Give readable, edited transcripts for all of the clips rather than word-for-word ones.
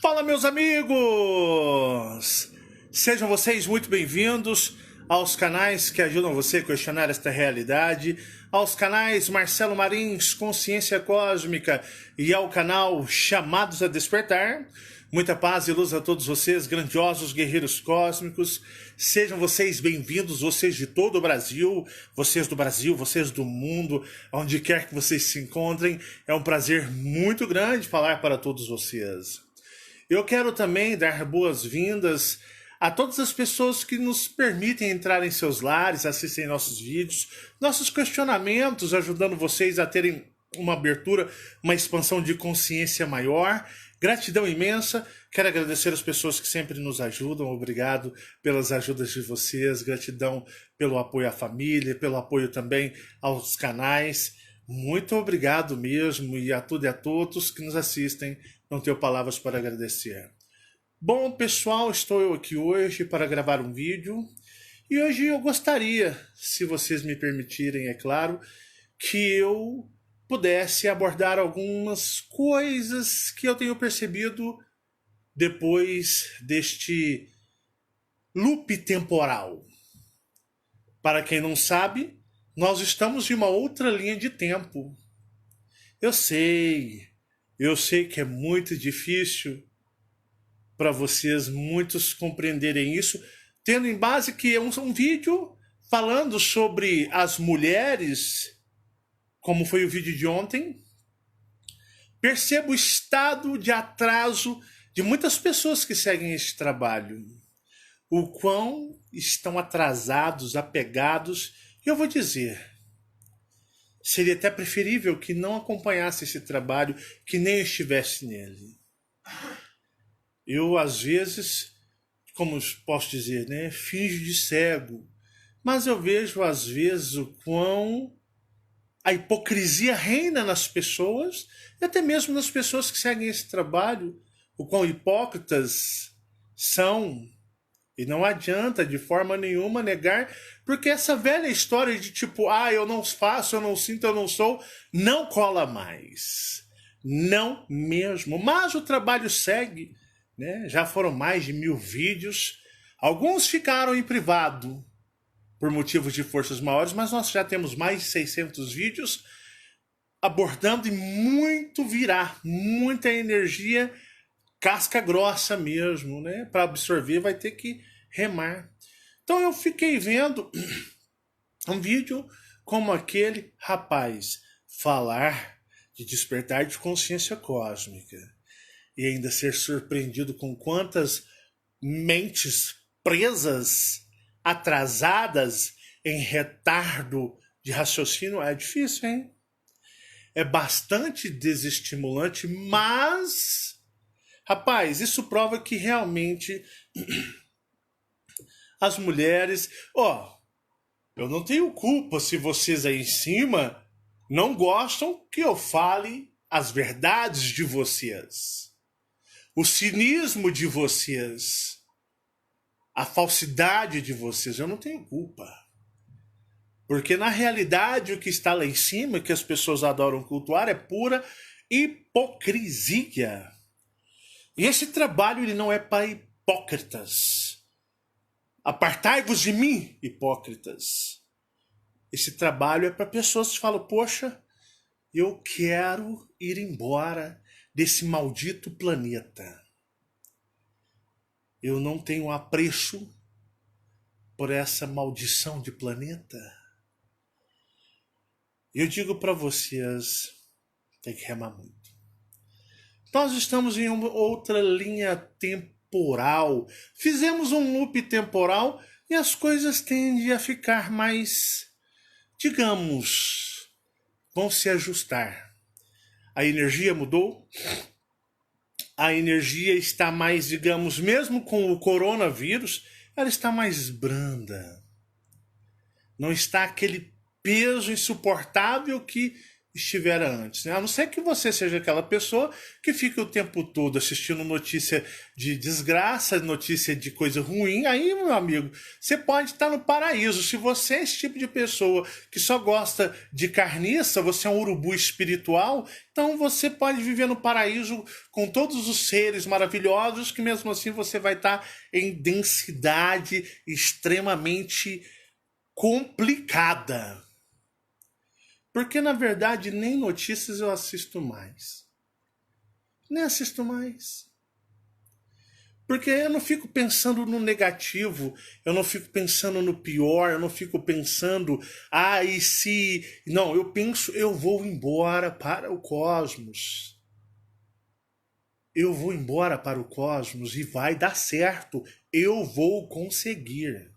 Fala, meus amigos! Sejam vocês muito bem-vindos aos canais que ajudam você a questionar esta realidade, aos canais Marcelo Marins, Consciência Cósmica e ao canal Chamados a Despertar. Muita paz e luz a todos vocês, grandiosos guerreiros cósmicos. Sejam vocês bem-vindos, vocês de todo o Brasil, vocês do mundo, onde quer que vocês se encontrem. É um prazer muito grande falar para todos vocês. Eu quero também dar boas-vindas a todas as pessoas que nos permitem entrar em seus lares, assistem nossos vídeos, nossos questionamentos, ajudando vocês a terem uma abertura, uma expansão de consciência maior. Gratidão imensa. Quero agradecer as pessoas que sempre nos ajudam. Obrigado pelas ajudas de vocês. Gratidão pelo apoio à família, pelo apoio também aos canais. Muito obrigado mesmo, e a tudo e a todos que nos assistem. Não tenho palavras para agradecer. Bom, pessoal, estou eu aqui hoje para gravar um vídeo. E hoje eu gostaria, se vocês me permitirem, é claro, que eu pudesse abordar algumas coisas que eu tenho percebido depois deste loop temporal. Para quem não sabe, nós estamos em uma outra linha de tempo. Eu sei que é muito difícil para vocês, muitos, compreenderem isso, tendo em base que é um vídeo falando sobre as mulheres, como foi o vídeo de ontem. Percebo o estado de atraso de muitas pessoas que seguem esse trabalho. O quão estão atrasados, apegados. E eu vou dizer, seria até preferível que não acompanhasse esse trabalho, que nem estivesse nele. Eu, às vezes, como posso dizer, né, finjo de cego. Mas eu vejo, às vezes, o quão a hipocrisia reina nas pessoas, e até mesmo nas pessoas que seguem esse trabalho, o quão hipócritas são. E não adianta de forma nenhuma negar, porque essa velha história de tipo, eu não faço, eu não sinto, eu não sou, não cola mais. Não mesmo. Mas o trabalho segue, né? Já foram mais de 1000 vídeos. Alguns ficaram em privado por motivos de forças maiores, mas nós já temos mais de 600 vídeos abordando, e muito virá, muita energia, casca grossa mesmo, né? Para absorver vai ter que remar. Então eu fiquei vendo um vídeo como aquele rapaz falar de despertar de consciência cósmica e ainda ser surpreendido com quantas mentes presas, atrasadas, em retardo de raciocínio. É difícil, hein? É bastante desestimulante, mas, rapaz, isso prova que realmente as mulheres... eu não tenho culpa se vocês aí em cima não gostam que eu fale as verdades de vocês, o cinismo de vocês, a falsidade de vocês. Eu não tenho culpa. Porque na realidade o que está lá em cima, que as pessoas adoram cultuar, é pura hipocrisia. E esse trabalho ele não é para hipócritas. Apartai-vos de mim, hipócritas. Esse trabalho é para pessoas que falam, poxa, eu quero ir embora desse maldito planeta. Eu não tenho apreço por essa maldição de planeta. Eu digo para vocês, tem que remar muito. Nós estamos em uma outra linha temporal. Fizemos um loop temporal e as coisas tendem a ficar mais, digamos, vão se ajustar. A energia mudou. A energia está mais, digamos, mesmo com o coronavírus, ela está mais branda. Não está aquele peso insuportável que estivera antes, né? A não ser que você seja aquela pessoa que fica o tempo todo assistindo notícia de desgraça, notícia de coisa ruim, aí, meu amigo, você pode estar no paraíso. Se você é esse tipo de pessoa que só gosta de carniça, você é um urubu espiritual, então você pode viver no paraíso com todos os seres maravilhosos, que mesmo assim você vai estar em densidade extremamente complicada. Porque, na verdade, nem notícias eu assisto mais. Nem assisto mais. Porque eu não fico pensando no negativo, eu não fico pensando no pior, eu não fico pensando, e se... Não, eu penso, eu vou embora para o cosmos. Eu vou embora para o cosmos e vai dar certo. Eu vou conseguir.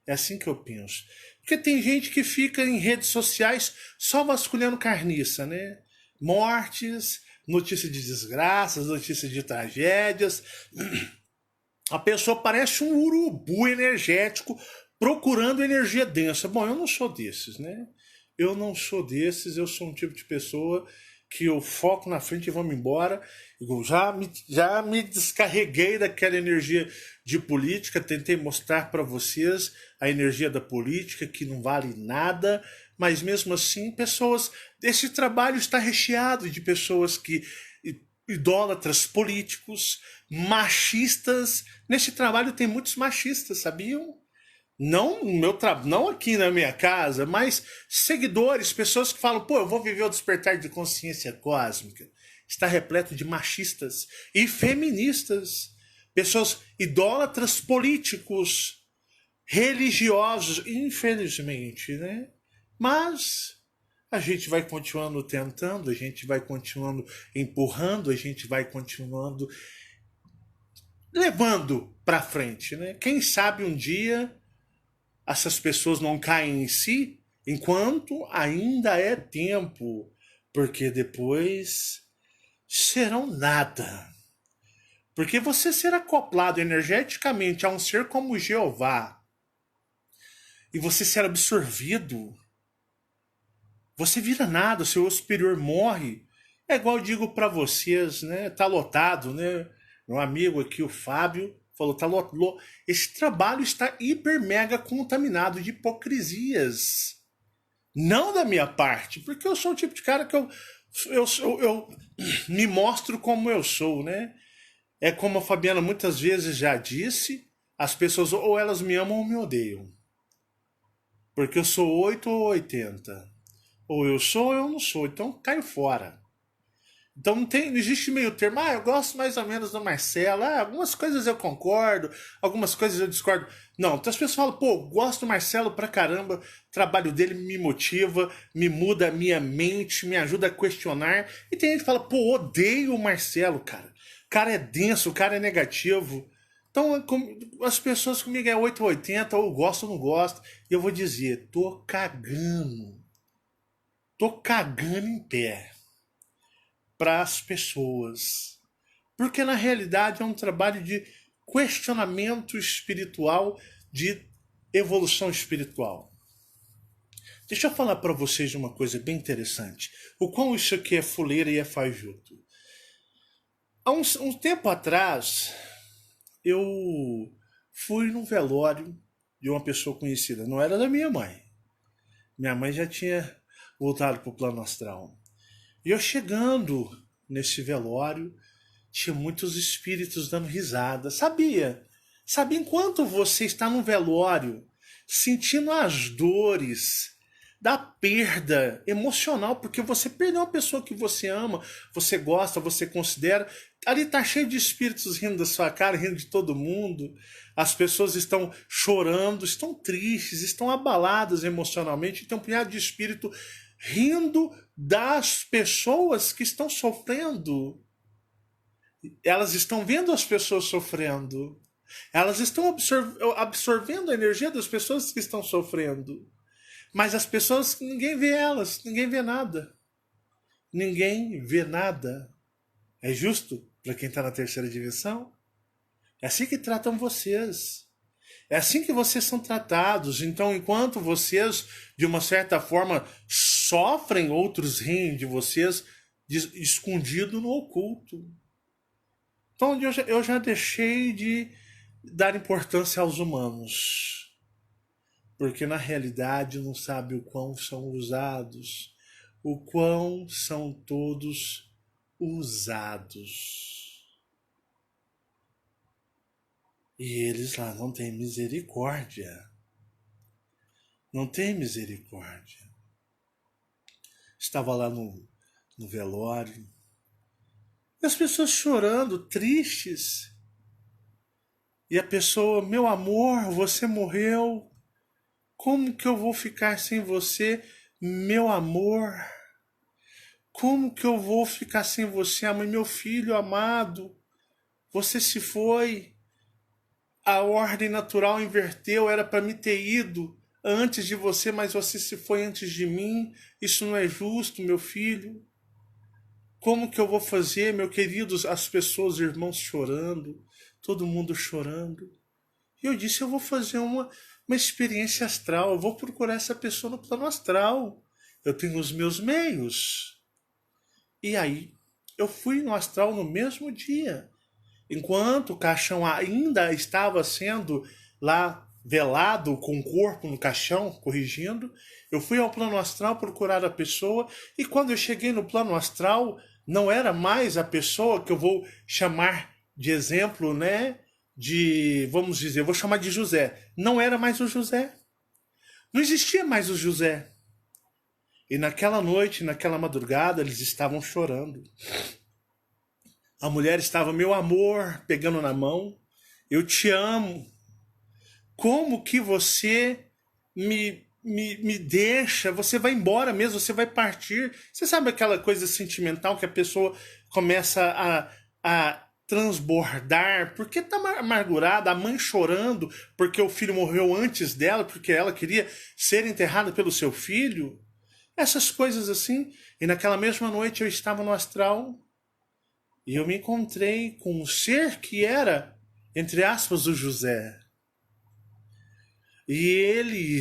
É assim que eu penso. Porque tem gente que fica em redes sociais só vasculhando carniça, né? Mortes, notícias de desgraças, notícias de tragédias. A pessoa parece um urubu energético procurando energia densa. Bom, eu não sou desses, né? Eu não sou desses, eu sou um tipo de pessoa que eu foco na frente e vamos embora. Eu já me descarreguei daquela energia de política, tentei mostrar para vocês a energia da política, que não vale nada, mas mesmo assim, pessoas... Esse trabalho está recheado de pessoas que... idólatras políticos, machistas. Nesse trabalho tem muitos machistas, sabiam? Não, não aqui na minha casa, mas seguidores, pessoas que falam, pô, eu vou viver o despertar de consciência cósmica. Está repleto de machistas e feministas, pessoas idólatras políticos, religiosos, infelizmente, né? Mas a gente vai continuando tentando, a gente vai continuando empurrando, a gente vai continuando levando para frente, né? Quem sabe um dia essas pessoas não caem em si enquanto ainda é tempo, porque depois serão nada. Porque você ser acoplado energeticamente a um ser como Jeová e você ser absorvido, você vira nada, o seu eu superior morre. É igual eu digo para vocês, né? Tá lotado, né? Meu amigo aqui, o Fábio, falou, tá lotado. Esse trabalho está hiper mega contaminado de hipocrisias. Não da minha parte, porque eu sou o tipo de cara que eu me mostro como eu sou, né? É como a Fabiana muitas vezes já disse, as pessoas ou elas me amam ou me odeiam. Porque eu sou 8 ou 80. Ou eu sou ou eu não sou, então caio fora. Então não existe meio termo. Eu gosto mais ou menos do Marcelo. Algumas coisas eu concordo, algumas coisas eu discordo. Não, então as pessoas falam, pô, gosto do Marcelo pra caramba, o trabalho dele me motiva, me muda a minha mente, me ajuda a questionar. E tem gente que fala, pô, odeio o Marcelo, cara. O cara é denso, o cara é negativo. Então as pessoas comigo é 8 ou 80, ou gosto ou não gosto. E eu vou dizer, tô cagando. Tô cagando em pé para as pessoas. Porque na realidade é um trabalho de questionamento espiritual, de evolução espiritual. Deixa eu falar para vocês uma coisa bem interessante. O quão isso aqui é fuleira e é fajuto. Há um tempo atrás, eu fui num velório de uma pessoa conhecida. Não era da minha mãe. Minha mãe já tinha voltado para o plano astral. E eu chegando nesse velório, tinha muitos espíritos dando risada. Sabia? Sabia enquanto você está num velório, sentindo as dores da perda emocional, porque você perdeu uma pessoa que você ama, você gosta, você considera. Ali está cheio de espíritos rindo da sua cara, rindo de todo mundo. As pessoas estão chorando, estão tristes, estão abaladas emocionalmente. Tem um punhado de espírito rindo das pessoas que estão sofrendo. Elas estão vendo as pessoas sofrendo. Elas estão absorvendo a energia das pessoas que estão sofrendo. Mas as pessoas, ninguém vê elas, ninguém vê nada. Ninguém vê nada. É justo para quem está na terceira dimensão? É assim que tratam vocês. É assim que vocês são tratados. Então, enquanto vocês, de uma certa forma, sofrem, outros riem de vocês escondido no oculto. Então eu já deixei de dar importância aos humanos, porque na realidade não sabe o quão são usados, o quão são todos usados. E eles lá não têm misericórdia. Não tem misericórdia. Estava lá no velório. E as pessoas chorando, tristes. E a pessoa, meu amor, você morreu. Como que eu vou ficar sem você, meu amor? Como que eu vou ficar sem você, mãe, meu filho amado? Você se foi. A ordem natural inverteu, era para mim ter ido antes de você, mas você se foi antes de mim. Isso não é justo, meu filho. Como que eu vou fazer, meu queridos, as pessoas, os irmãos chorando, todo mundo chorando. E eu disse, eu vou fazer uma experiência astral, eu vou procurar essa pessoa no plano astral. Eu tenho os meus meios. E aí, eu fui no astral no mesmo dia. Enquanto o caixão ainda estava sendo lá velado com o corpo no caixão, corrigindo, eu fui ao plano astral procurar a pessoa e quando eu cheguei no plano astral, não era mais a pessoa que eu vou chamar de exemplo, né? Vamos dizer, eu vou chamar de José. Não era mais o José. Não existia mais o José. E naquela noite, naquela madrugada, eles estavam chorando. A mulher estava, meu amor, pegando na mão. Eu te amo. Como que você me deixa? Você vai embora mesmo, você vai partir. Você sabe aquela coisa sentimental que a pessoa começa a transbordar porque está amargurada, a mãe chorando porque o filho morreu antes dela, porque ela queria ser enterrada pelo seu filho. Essas coisas assim. E naquela mesma noite eu estava no astral. E eu me encontrei com um ser que era, entre aspas, o José. E ele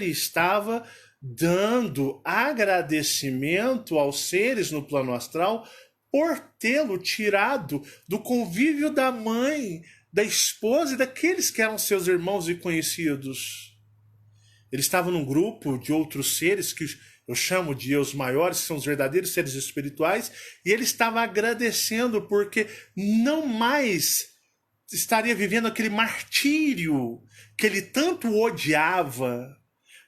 estava dando agradecimento aos seres no plano astral por tê-lo tirado do convívio da mãe, da esposa e daqueles que eram seus irmãos e conhecidos. Ele estava num grupo de outros seres que eu chamo de os maiores, que são os verdadeiros seres espirituais, e ele estava agradecendo porque não mais estaria vivendo aquele martírio que ele tanto odiava,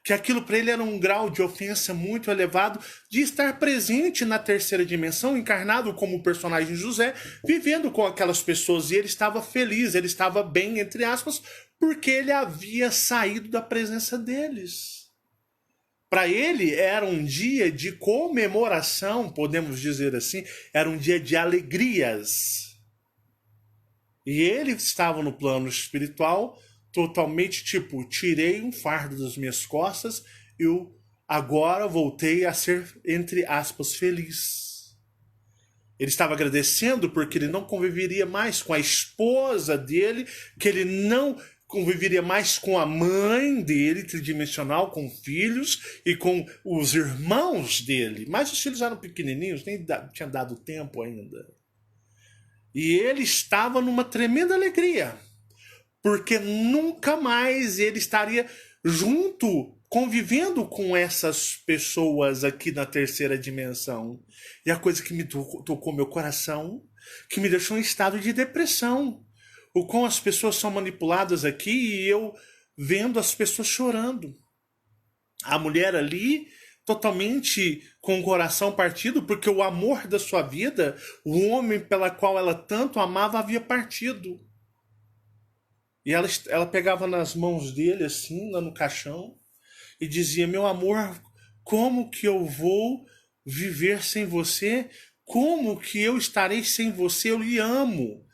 que aquilo para ele era um grau de ofensa muito elevado de estar presente na terceira dimensão, encarnado como o personagem José, vivendo com aquelas pessoas, e ele estava feliz, ele estava bem, entre aspas, porque ele havia saído da presença deles. Para ele era um dia de comemoração, podemos dizer assim, era um dia de alegrias. E ele estava no plano espiritual, totalmente tipo, tirei um fardo das minhas costas, eu agora voltei a ser, entre aspas, feliz. Ele estava agradecendo porque ele não conviveria mais com a esposa dele, que ele não conviveria mais com a mãe dele, tridimensional, com filhos e com os irmãos dele. Mas os filhos eram pequenininhos, nem tinha dado tempo ainda. E ele estava numa tremenda alegria, porque nunca mais ele estaria junto, convivendo com essas pessoas aqui na terceira dimensão. E a coisa que me tocou meu coração, que me deixou em estado de depressão. O quão as pessoas são manipuladas aqui e eu vendo as pessoas chorando. A mulher ali totalmente com o coração partido porque o amor da sua vida, o homem pela qual ela tanto amava, havia partido. E ela pegava nas mãos dele assim, lá no caixão, e dizia, meu amor, como que eu vou viver sem você? Como que eu estarei sem você? Eu lhe amo.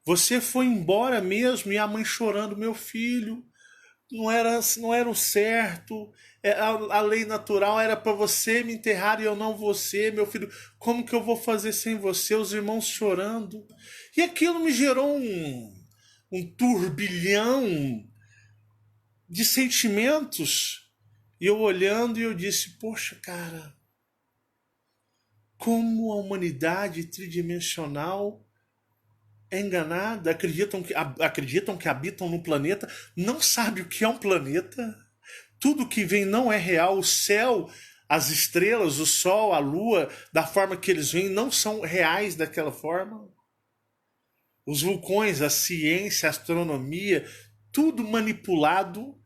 Você foi embora mesmo, e a mãe chorando, meu filho, não era o certo, a lei natural era para você me enterrar e eu não você, meu filho, como que eu vou fazer sem você? Os irmãos chorando. E aquilo me gerou um turbilhão de sentimentos. E eu olhando e eu disse, poxa, cara, como a humanidade tridimensional é enganada, acreditam que habitam no planeta, não sabe o que é um planeta, tudo que vem não é real, o céu, as estrelas, o sol, a lua, da forma que eles vêm, não são reais daquela forma. Os vulcões, a ciência, a astronomia, tudo manipulado,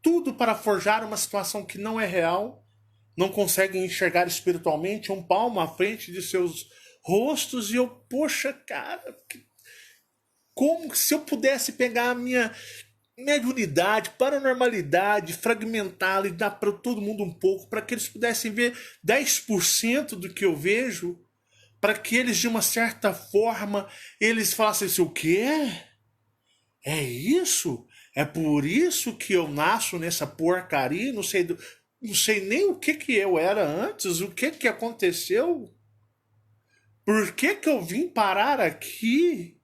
tudo para forjar uma situação que não é real, não conseguem enxergar espiritualmente um palmo à frente de seus rostos, e eu, poxa, cara, como se eu pudesse pegar a minha mediunidade, paranormalidade, fragmentá-la e dar para todo mundo um pouco, para que eles pudessem ver 10% do que eu vejo, para que eles, de uma certa forma, eles falassem assim, o quê? É isso? É por isso que eu nasço nessa porcaria? Não sei nem o que eu era antes, o que aconteceu? Por que eu vim parar aqui?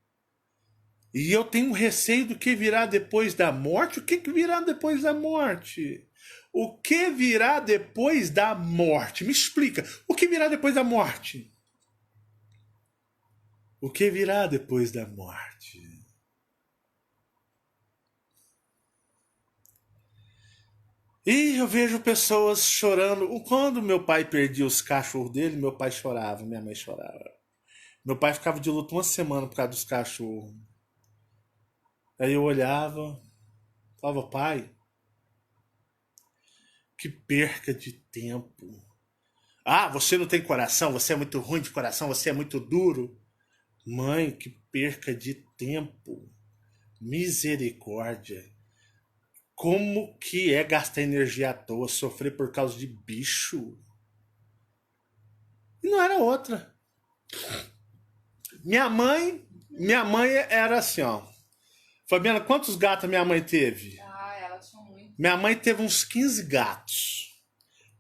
E eu tenho receio do que virá depois da morte. O que virá depois da morte? O que virá depois da morte? Me explica. O que virá depois da morte? O que virá depois da morte? E eu vejo pessoas chorando. Quando meu pai perdia os cachorros dele, meu pai chorava, minha mãe chorava. Meu pai ficava de luto uma semana por causa dos cachorros. Aí eu olhava, falava, pai, que perca de tempo. Ah, você não tem coração, você é muito ruim de coração, você é muito duro. Mãe, que perca de tempo. Misericórdia. Como que é gastar energia à toa, sofrer por causa de bicho? E não era outra. Minha mãe era assim, ó. Fabiana, quantos gatos minha mãe teve? Ah, ela tinha muito. Minha mãe teve uns 15 gatos.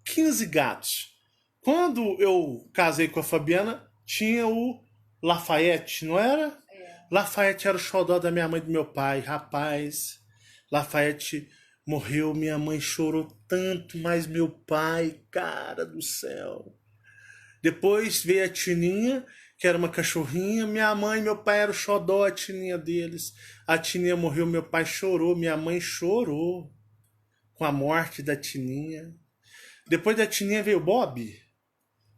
15 gatos. Quando eu casei com a Fabiana, tinha o Lafayette, não era? É. Lafayette era o xodó da minha mãe e do meu pai. Rapaz, Lafayette morreu, minha mãe chorou tanto, mas meu pai, cara do céu. Depois veio a Tininha, que era uma cachorrinha. Minha mãe e meu pai eram o xodó, a Tininha deles. A Tininha morreu, meu pai chorou, minha mãe chorou com a morte da Tininha. Depois da Tininha veio o Bob.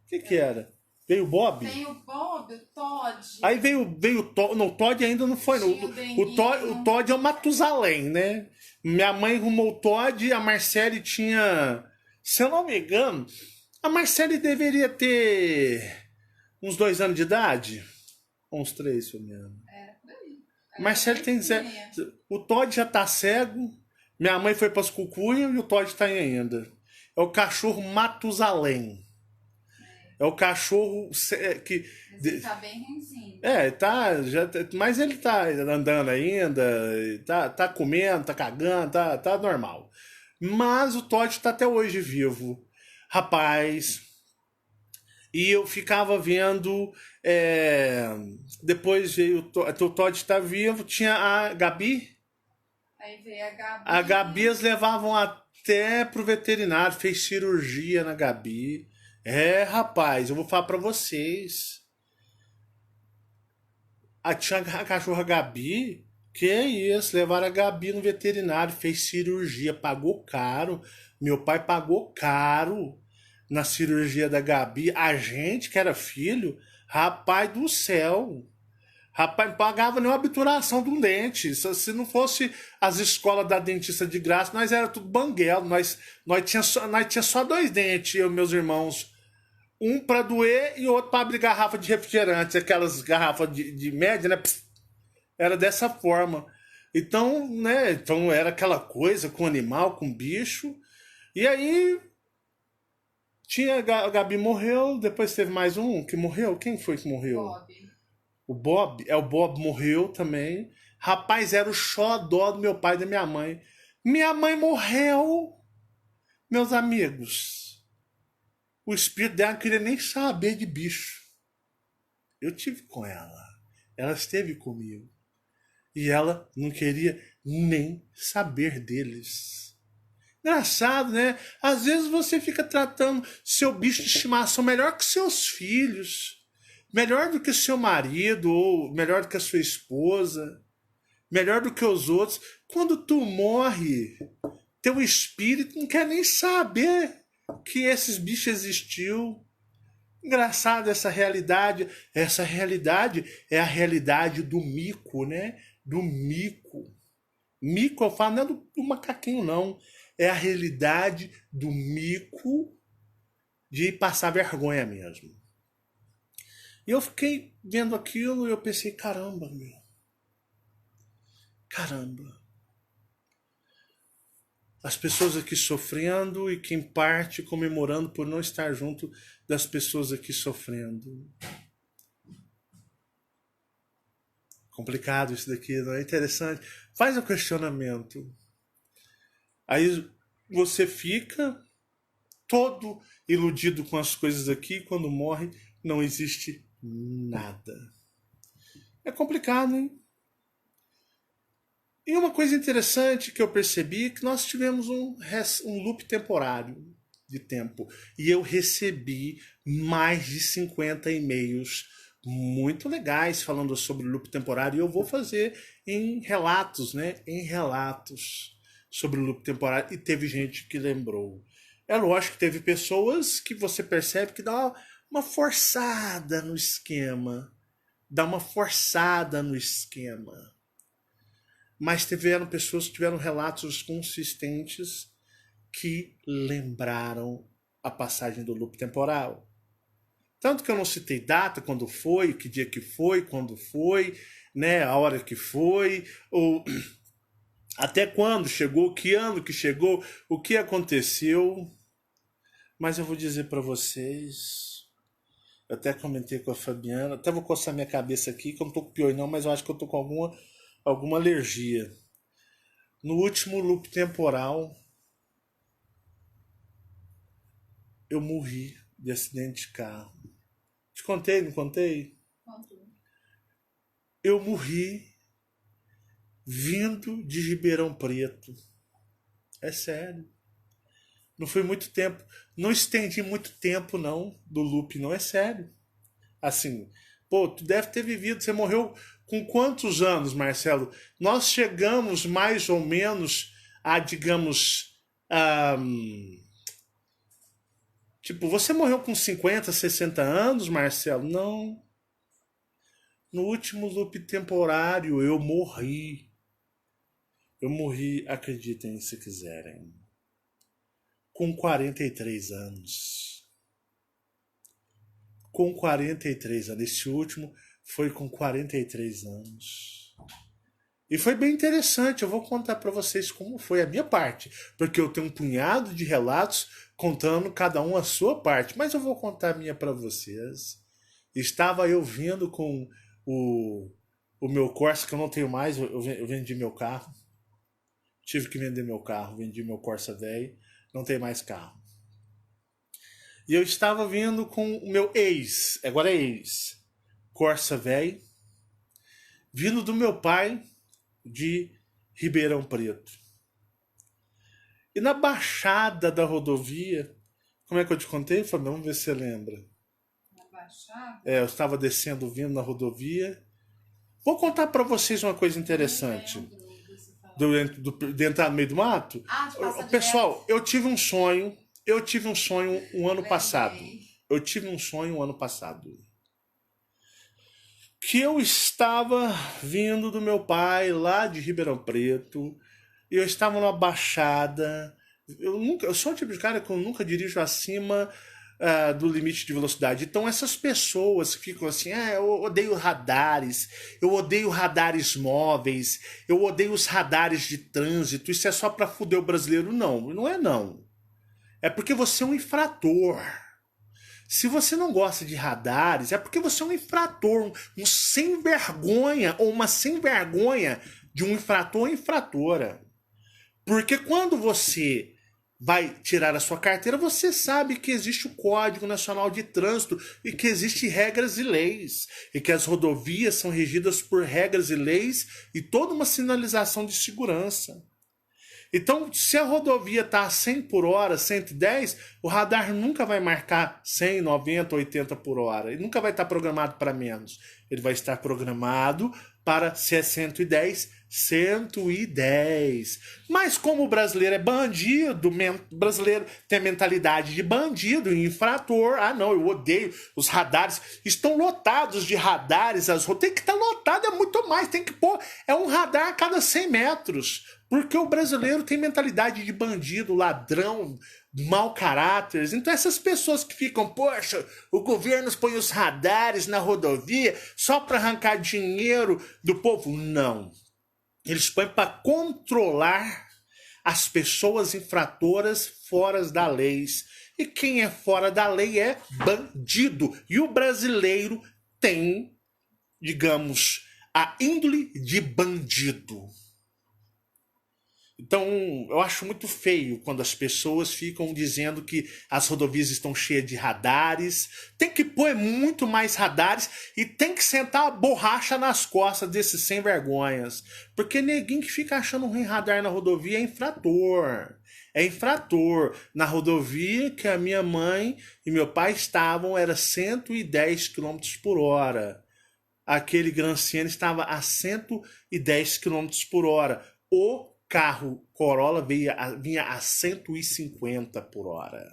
O que era? Veio o Bob? Tem o Bob, o Todd. Aí veio o Todd. Não, o Todd ainda não foi. Não. O Todd é o Matusalém, né? Minha mãe arrumou o Todd, a Marcele tinha. Se eu não me engano, a Marcele deveria ter uns 2 anos de idade. Ou uns 3, se eu me engano. Era por aí. Marcele tem 0. O Todd já tá cego. Minha mãe foi para as cucuias e o Todd tá aí ainda. É o cachorro Matusalém. É o cachorro que. Mas ele tá bem renzinho. Tá, mas ele tá andando ainda, tá comendo, tá cagando, tá normal. Mas o Todd tá até hoje vivo. Rapaz. E eu ficava vendo. Depois veio o Todd tá vivo, tinha a Gabi. Aí veio a Gabi. A Gabi eles levavam até pro veterinário, fez cirurgia na Gabi. Rapaz, eu vou falar pra vocês. Tinha a cachorra Gabi, que é isso, levaram a Gabi no veterinário, fez cirurgia, pagou caro. Meu pai pagou caro na cirurgia da Gabi. A gente, que era filho, rapaz do céu. Rapaz, não pagava nem uma obturação de um dente. Se não fosse as escolas da dentista de graça, nós era tudo banguelo. Nós tinha só 2 dentes, eu e meus irmãos. Um para doer e outro para abrir garrafa de refrigerante, aquelas garrafas de média, né? Era dessa forma. Então, né? Então era aquela coisa com animal, com bicho. E aí tinha a Gabi morreu, depois teve mais um que morreu. Quem foi que morreu? Bob. O Bob? O Bob morreu também. Rapaz, era o xodó do meu pai e da minha mãe. Minha mãe morreu, meus amigos. O espírito dela não queria nem saber de bicho. Eu tive com ela. Ela esteve comigo. E ela não queria nem saber deles. Engraçado, né? Às vezes você fica tratando seu bicho de estimação melhor que seus filhos, melhor do que o seu marido, ou melhor do que a sua esposa, melhor do que os outros. Quando tu morre, teu espírito não quer nem saber que esses bichos existiu. Engraçado essa realidade. Essa realidade é a realidade do mico, né? Do mico. Mico, eu falo, não é do macaquinho, não. É a realidade do mico de passar vergonha mesmo. E eu fiquei vendo aquilo e eu pensei, caramba, meu. Caramba. As pessoas aqui sofrendo e quem parte comemorando por não estar junto das pessoas aqui sofrendo. Complicado isso daqui, não é interessante? Faz o questionamento. Aí você fica todo iludido com as coisas aqui, quando morre não existe nada. É complicado, hein? E uma coisa interessante que eu percebi é que nós tivemos um loop temporário de tempo. E eu recebi mais de 50 e-mails muito legais falando sobre o loop temporário. E eu vou fazer em relatos, né? Em relatos sobre o loop temporário. E teve gente que lembrou. É lógico que teve pessoas que você percebe que dá uma forçada no esquema. Dá uma forçada no esquema. Mas tiveram pessoas que tiveram relatos consistentes que lembraram a passagem do loop temporal. Tanto que eu não citei data, quando foi, que dia que foi, quando foi, né, a hora que foi, ou até quando chegou, que ano que chegou, o que aconteceu. Mas eu vou dizer para vocês, eu até comentei com a Fabiana, até vou coçar minha cabeça aqui, que eu não tô com pior não, mas eu acho que eu tô com alguma alergia. No último loop temporal, eu morri de acidente de carro. Te contei, não contei? Contou. Eu morri vindo de Ribeirão Preto. É sério. Não foi muito tempo. Não estendi muito tempo, não, do loop, não. É sério. Assim, pô, tu deve ter vivido. Você morreu com quantos anos, Marcelo? Nós chegamos mais ou menos a, digamos, tipo, você morreu com 50, 60 anos, Marcelo? Não. No último loop temporário, eu morri. Eu morri, acreditem se quiserem, com 43 anos. Com 43 anos. Esse último foi com 43 anos. E foi bem interessante. Eu vou contar para vocês como foi a minha parte. Porque eu tenho um punhado de relatos contando cada um a sua parte. Mas eu vou contar a minha para vocês. Estava eu vindo com o meu Corsa, que eu não tenho mais. Eu vendi meu carro. Tive que vender meu carro. Vendi meu Corsa velho. Não tem mais carro. E eu estava vindo com o meu ex. Agora é ex. Corsa velho. Vindo do meu pai de Ribeirão Preto. E na baixada da rodovia, como é que eu te contei, Fabiano? Vamos ver se você lembra. Na Baixada? Eu estava descendo, vindo na rodovia. Vou contar para vocês uma coisa interessante. Não lembro desse falar. De entrar no meio do mato? Ah, de passar Pessoal, eu tive um sonho. Eu tive um sonho um ano Lembrei. passado. Eu tive um sonho um ano passado. Que eu estava vindo do meu pai lá de Ribeirão Preto. E eu estava numa baixada. Eu sou o tipo de cara que eu nunca dirijo acima do limite de velocidade. Então essas pessoas que ficam assim, eu odeio radares, eu odeio radares móveis, eu odeio os radares de trânsito, isso é só para fuder o brasileiro. Não, não é não. É porque você é um infrator. Se você não gosta de radares, é porque você é um infrator, um sem vergonha ou uma sem vergonha de um infrator ou infratora. Porque quando você vai tirar a sua carteira, você sabe que existe o Código Nacional de Trânsito e que existem regras e leis. E que as rodovias são regidas por regras e leis e toda uma sinalização de segurança. Então, se a rodovia está a 100 por hora, 110, o radar nunca vai marcar 100, 90, 80 por hora. Ele nunca vai estar programado para menos. Ele vai estar programado para, se é 110, 110. Mas como o brasileiro é bandido, o brasileiro tem a mentalidade de bandido, infrator. Ah, não, eu odeio os radares. Estão lotados de radares. Tem que estar lotado, é muito mais. Tem que pôr, é um radar a cada 100 metros. Porque o brasileiro tem mentalidade de bandido, ladrão, mau caráter. Então essas pessoas que ficam, poxa, o governo põe os radares na rodovia só para arrancar dinheiro do povo. Não. Eles põem para controlar as pessoas infratoras fora da lei. E quem é fora da lei é bandido. E o brasileiro tem, digamos, a índole de bandido. Então, eu acho muito feio quando as pessoas ficam dizendo que as rodovias estão cheias de radares. Tem que pôr muito mais radares e tem que sentar a borracha nas costas desses sem vergonhas. Porque neguinho que fica achando ruim radar na rodovia é infrator. É infrator. Na rodovia que a minha mãe e meu pai estavam era 110 km por hora. Aquele Gran Siena estava a 110 km por hora. O carro Corolla vinha a 150 por hora.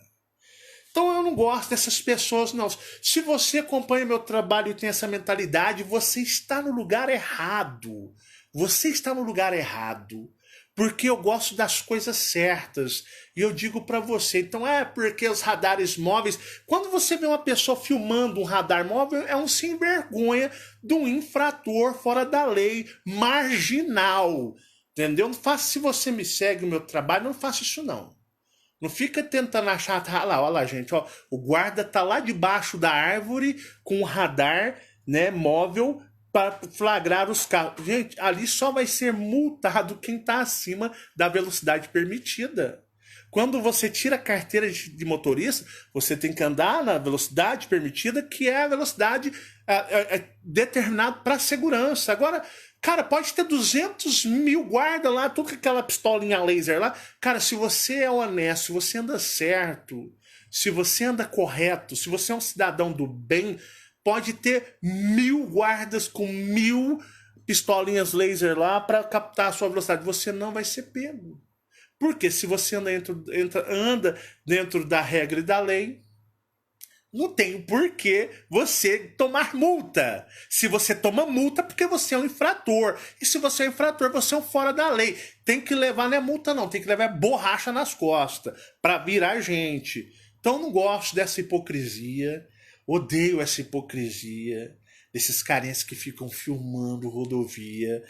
Então eu não gosto dessas pessoas, não. Se você acompanha meu trabalho e tem essa mentalidade, você está no lugar errado. Você está no lugar errado. Porque eu gosto das coisas certas. E eu digo para você, então porque os radares móveis... Quando você vê uma pessoa filmando um radar móvel, é um sem vergonha de um infrator fora da lei, marginal. Entendeu? Não faça, se você me segue no meu trabalho, não faça isso não. Não fica tentando achar, olha lá, gente, ó, o guarda tá lá debaixo da árvore com o radar, né, móvel para flagrar os carros. Gente, ali só vai ser multado quem tá acima da velocidade permitida. Quando você tira a carteira de motorista, você tem que andar na velocidade permitida, que é a velocidade determinada para segurança. Agora, cara, pode ter 200 mil guardas lá, tudo com aquela pistolinha laser lá. Cara, se você é honesto, se você anda certo, se você anda correto, se você é um cidadão do bem, pode ter 1000 guardas com 1000 pistolinhas laser lá para captar a sua velocidade. Você não vai ser pego. Porque se você anda dentro da regra e da lei, não tem porquê você tomar multa. Se você toma multa, porque você é um infrator. E se você é um infrator, você é um fora da lei. Tem que levar, não é multa não, tem que levar borracha nas costas para virar gente. Então eu não gosto dessa hipocrisia, odeio essa hipocrisia, desses carinhas que ficam filmando rodovia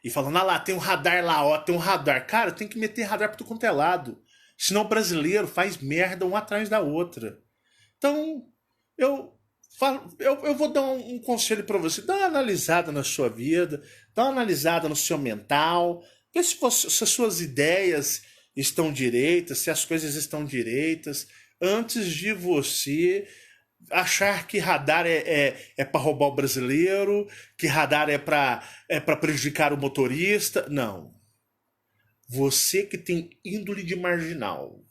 e falando, lá, tem um radar lá, ó, tem um radar. Cara, tem que meter radar para tudo quanto é lado. Senão o brasileiro faz merda um atrás da outra. Então, eu vou dar um conselho para você. Dá uma analisada na sua vida, dá uma analisada no seu mental, vê se as suas ideias estão direitas, se as coisas estão direitas, antes de você achar que radar é para roubar o brasileiro, que radar é para prejudicar o motorista. Não. Você que tem índole de marginal.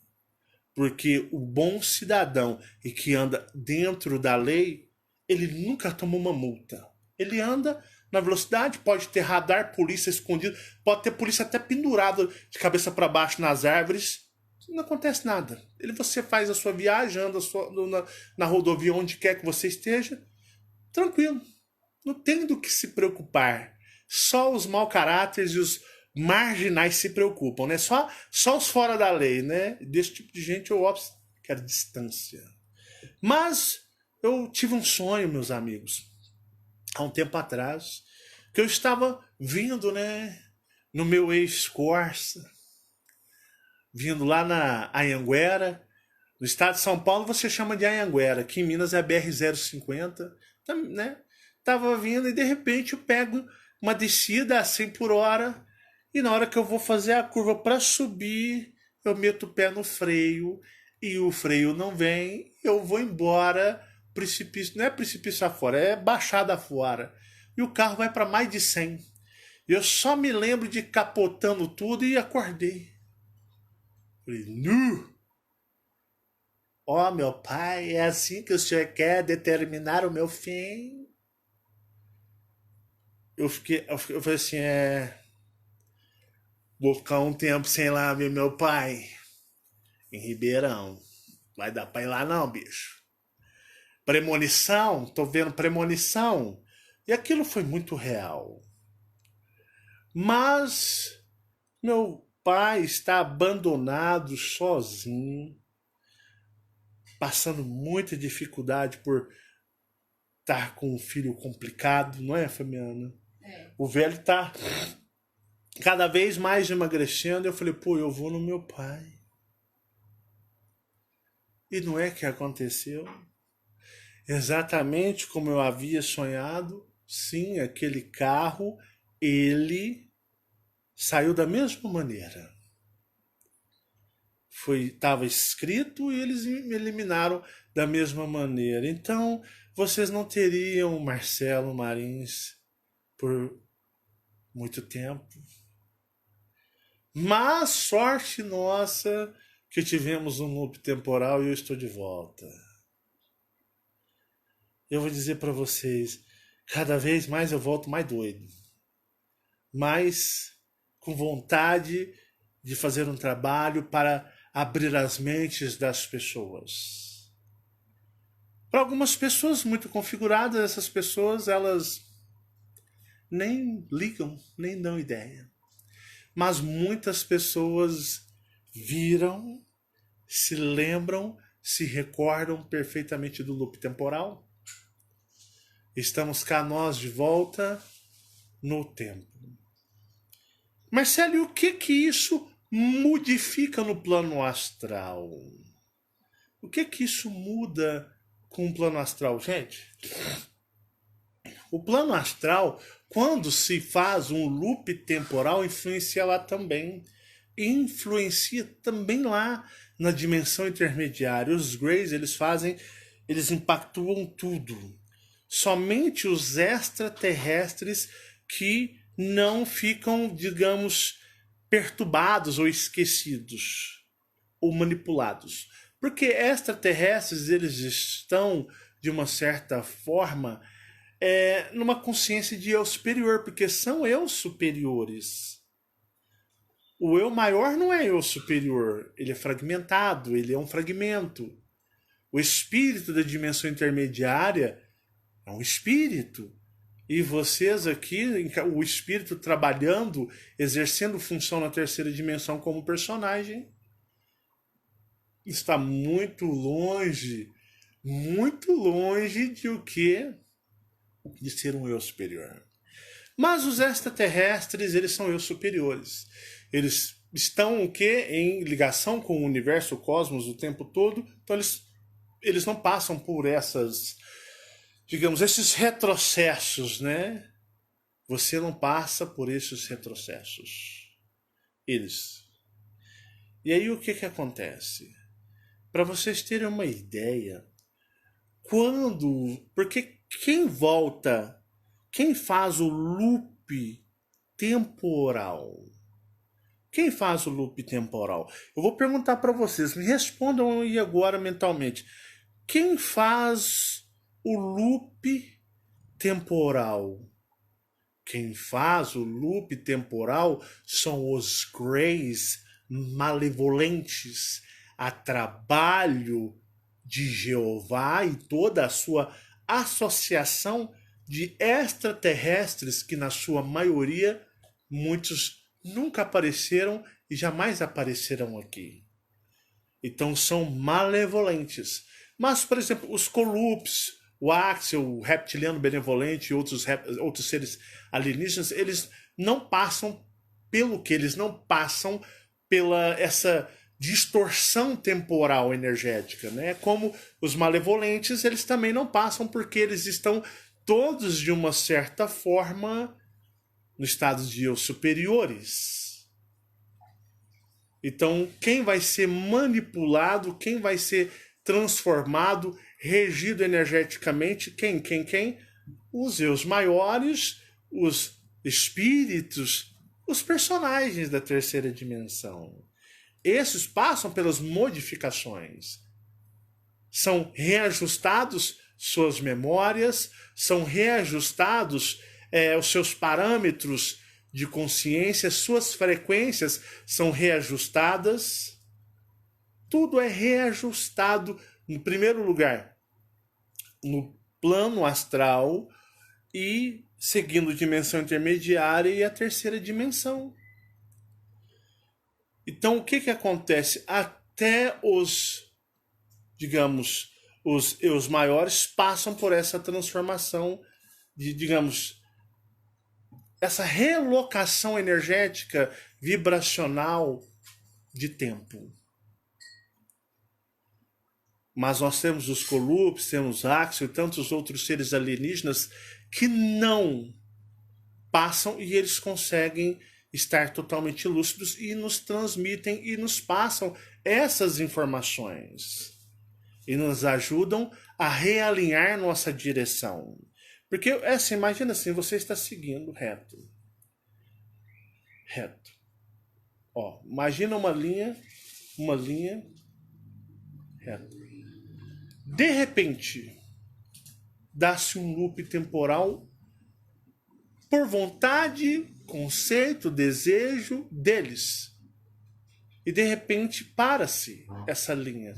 Porque o bom cidadão e que anda dentro da lei, ele nunca tomou uma multa. Ele anda na velocidade, pode ter radar, polícia escondido, pode ter polícia até pendurada de cabeça para baixo nas árvores. Não acontece nada. Você faz a sua viagem, anda na rodovia onde quer que você esteja, tranquilo. Não tem do que se preocupar. Só os mau caráteres e os marginais se preocupam, né? Só os fora da lei, né? Desse tipo de gente eu quero distância. Mas eu tive um sonho, meus amigos, há um tempo atrás, que eu estava vindo, né, no meu ex-Corsa, vindo lá na Anhanguera. No estado de São Paulo você chama de Anhanguera, aqui em Minas é a BR-050, né? Tava vindo e de repente eu pego uma descida a 100 por hora e na hora que eu vou fazer a curva para subir, eu meto o pé no freio e o freio não vem, eu vou embora, precipício, não é precipício afora, é baixada afora. E o carro vai para mais de 100. Eu só me lembro de capotando tudo e acordei. Falei, nu! Ó, meu pai, é assim que o senhor quer determinar o meu fim? Eu falei assim, vou ficar um tempo sem lá ver meu pai em Ribeirão. Vai dar pra ir lá não, bicho. Premonição, tô vendo premonição. E aquilo foi muito real. Mas meu pai está abandonado, sozinho, passando muita dificuldade por estar com um filho complicado, não é, Fabiana? É. O velho está cada vez mais emagrecendo. Eu falei, pô, eu vou no meu pai. E não é que aconteceu? Exatamente como eu havia sonhado. Sim, aquele carro, ele saiu da mesma maneira. Estava escrito e eles me eliminaram da mesma maneira. Então, vocês não teriam Marcelo Marins por muito tempo. Mas sorte nossa que tivemos um loop temporal e eu estou de volta. Eu vou dizer para vocês, cada vez mais eu volto mais doido. Mais com vontade de fazer um trabalho para abrir as mentes das pessoas. Para algumas pessoas muito configuradas, essas pessoas elas nem ligam, nem dão ideia. Mas muitas pessoas viram, se lembram, se recordam perfeitamente do loop temporal. Estamos cá nós de volta no tempo. Marcelo, e o que isso modifica no plano astral? O que isso muda com o plano astral, gente? O plano astral, quando se faz um loop temporal, influencia lá também. Influencia também lá na dimensão intermediária. Os Greys, eles impactuam tudo. Somente os extraterrestres que não ficam, digamos, perturbados ou esquecidos ou manipulados. Porque extraterrestres, eles estão, de uma certa forma, numa consciência de eu superior, porque são eu superiores. O eu maior não é eu superior, ele é fragmentado, ele é um fragmento. O espírito da dimensão intermediária é um espírito. E vocês aqui, o espírito trabalhando, exercendo função na terceira dimensão como personagem, está muito longe de o que? De ser um eu superior. Mas os extraterrestres, eles são eu superiores. Eles estão o quê? Em ligação com o universo, o cosmos o tempo todo. Então eles não passam por essas, digamos, esses retrocessos, né? Você não passa por esses retrocessos. Eles. E aí o que acontece? Para vocês terem uma ideia, porque quem volta, quem faz o loop temporal? Quem faz o loop temporal? Eu vou perguntar para vocês, me respondam aí agora mentalmente. Quem faz o loop temporal? Quem faz o loop temporal são os Greys malevolentes a trabalho de Jeová e toda a sua associação de extraterrestres que, na sua maioria, muitos nunca apareceram e jamais aparecerão aqui. Então são malevolentes. Mas, por exemplo, os Colups, o Axel, o reptiliano benevolente e outros seres alienígenas, eles não passam pelo que? Eles não passam pela essa distorção temporal energética, né? Como os malevolentes, eles também não passam porque eles estão todos, de uma certa forma, no estado de eu superiores. Então, quem vai ser manipulado, quem vai ser transformado, regido energeticamente, quem? Os eus maiores, os espíritos, os personagens da terceira dimensão. esses passam pelas modificações. São reajustados suas memórias, são reajustados os seus parâmetros de consciência, suas frequências são reajustadas. Tudo é reajustado, em primeiro lugar, no plano astral e seguindo dimensão intermediária e a terceira dimensão. Então, o que acontece? Até digamos, os maiores passam por essa transformação de, digamos, essa relocação energética vibracional de tempo. Mas nós temos os Colupes, temos Axel e tantos outros seres alienígenas que não passam e eles conseguem estar totalmente lúcidos e nos transmitem e nos passam essas informações. E nos ajudam a realinhar nossa direção. Porque, assim, imagina assim, você está seguindo reto. Reto. Ó, imagina uma linha reta. De repente, dá-se um loop temporal por vontade, conceito, desejo deles. E de repente para-se essa linha.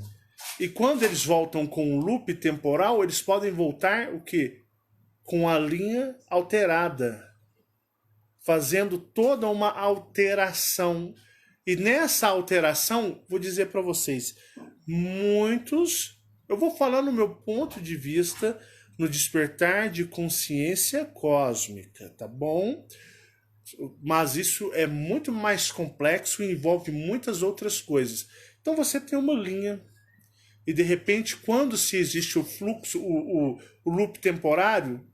E quando eles voltam com o loop temporal, eles podem voltar o quê? Com a linha alterada, fazendo toda uma alteração. E nessa alteração, vou dizer para vocês, eu vou falar no meu ponto de vista, no despertar de consciência cósmica, tá bom? Mas isso é muito mais complexo e envolve muitas outras coisas. Então você tem uma linha. E de repente, quando se existe o fluxo, o loop temporário,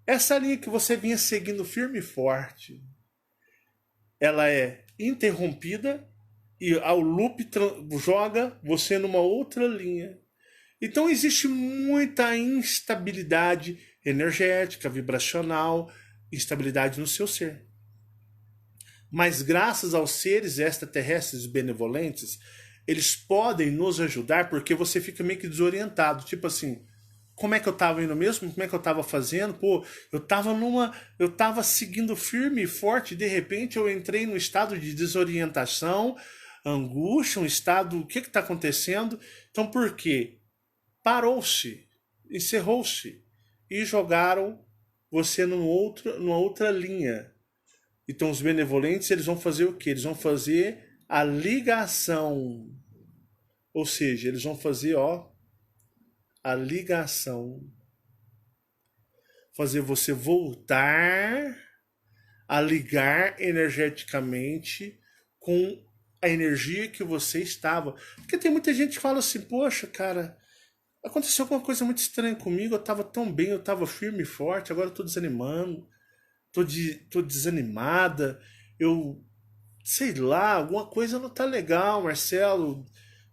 essa linha que você vinha seguindo firme e forte, ela é interrompida e o loop joga você numa outra linha. Então existe muita instabilidade energética, vibracional, instabilidade no seu ser. Mas graças aos seres extraterrestres benevolentes, eles podem nos ajudar porque você fica meio que desorientado. Tipo assim, como é que eu tava indo mesmo? Como é que eu tava fazendo? Pô, eu tava seguindo firme e forte, de repente eu entrei num estado de desorientação, angústia, um estado, o que tá acontecendo? Então por quê? Parou-se, encerrou-se e jogaram você numa outra linha. Então os benevolentes, eles vão fazer o quê? Eles vão fazer a ligação. Ou seja, eles vão fazer, a ligação. Fazer você voltar a ligar energeticamente com a energia que você estava. Porque tem muita gente que fala assim, poxa, cara, aconteceu alguma coisa muito estranha comigo, eu estava tão bem, eu estava firme e forte, agora eu estou desanimando, tô desanimada, eu sei lá, alguma coisa não tá legal, Marcelo,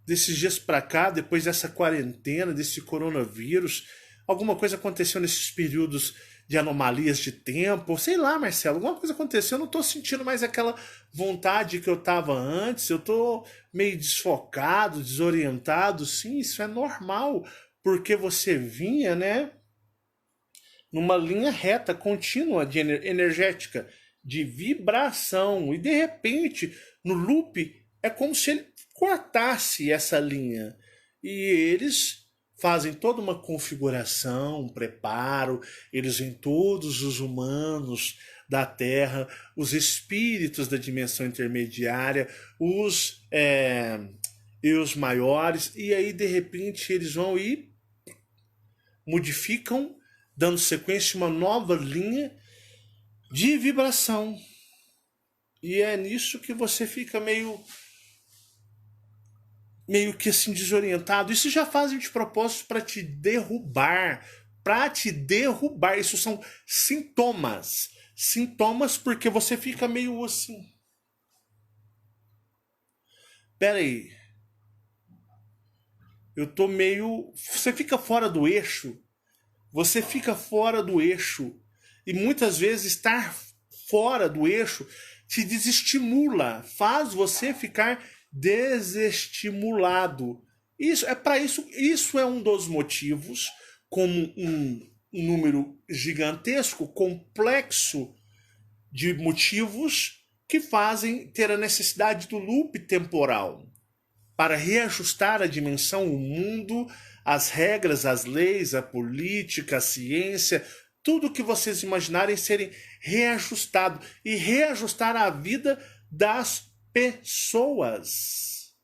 desses dias pra cá, depois dessa quarentena, desse coronavírus, alguma coisa aconteceu nesses períodos de anomalias de tempo, sei lá, Marcelo, alguma coisa aconteceu, eu não tô sentindo mais aquela vontade que eu tava antes, eu tô meio desfocado, desorientado. Sim, isso é normal, porque você vinha, né, numa linha reta, contínua, energética, de vibração, e de repente, no loop, é como se ele cortasse essa linha. E eles fazem toda uma configuração, um preparo, eles vêm todos os humanos da Terra, os espíritos da dimensão intermediária, e os maiores, e aí de repente eles vão e modificam, dando sequência a uma nova linha de vibração. E é nisso que você fica meio que assim desorientado. Isso já fazem de propósito para te derrubar, Isso são sintomas. Sintomas porque você fica meio assim. Pera aí. Eu tô meio... Você fica fora do eixo. Você fica fora do eixo. E muitas vezes estar fora do eixo te desestimula, faz você ficar desestimulado. Isso é um dos motivos, como um número gigantesco, complexo de motivos que fazem ter a necessidade do loop temporal para reajustar a dimensão, o mundo, as regras, as leis, a política, a ciência, tudo que vocês imaginarem serem reajustado e reajustar a vida das pessoas.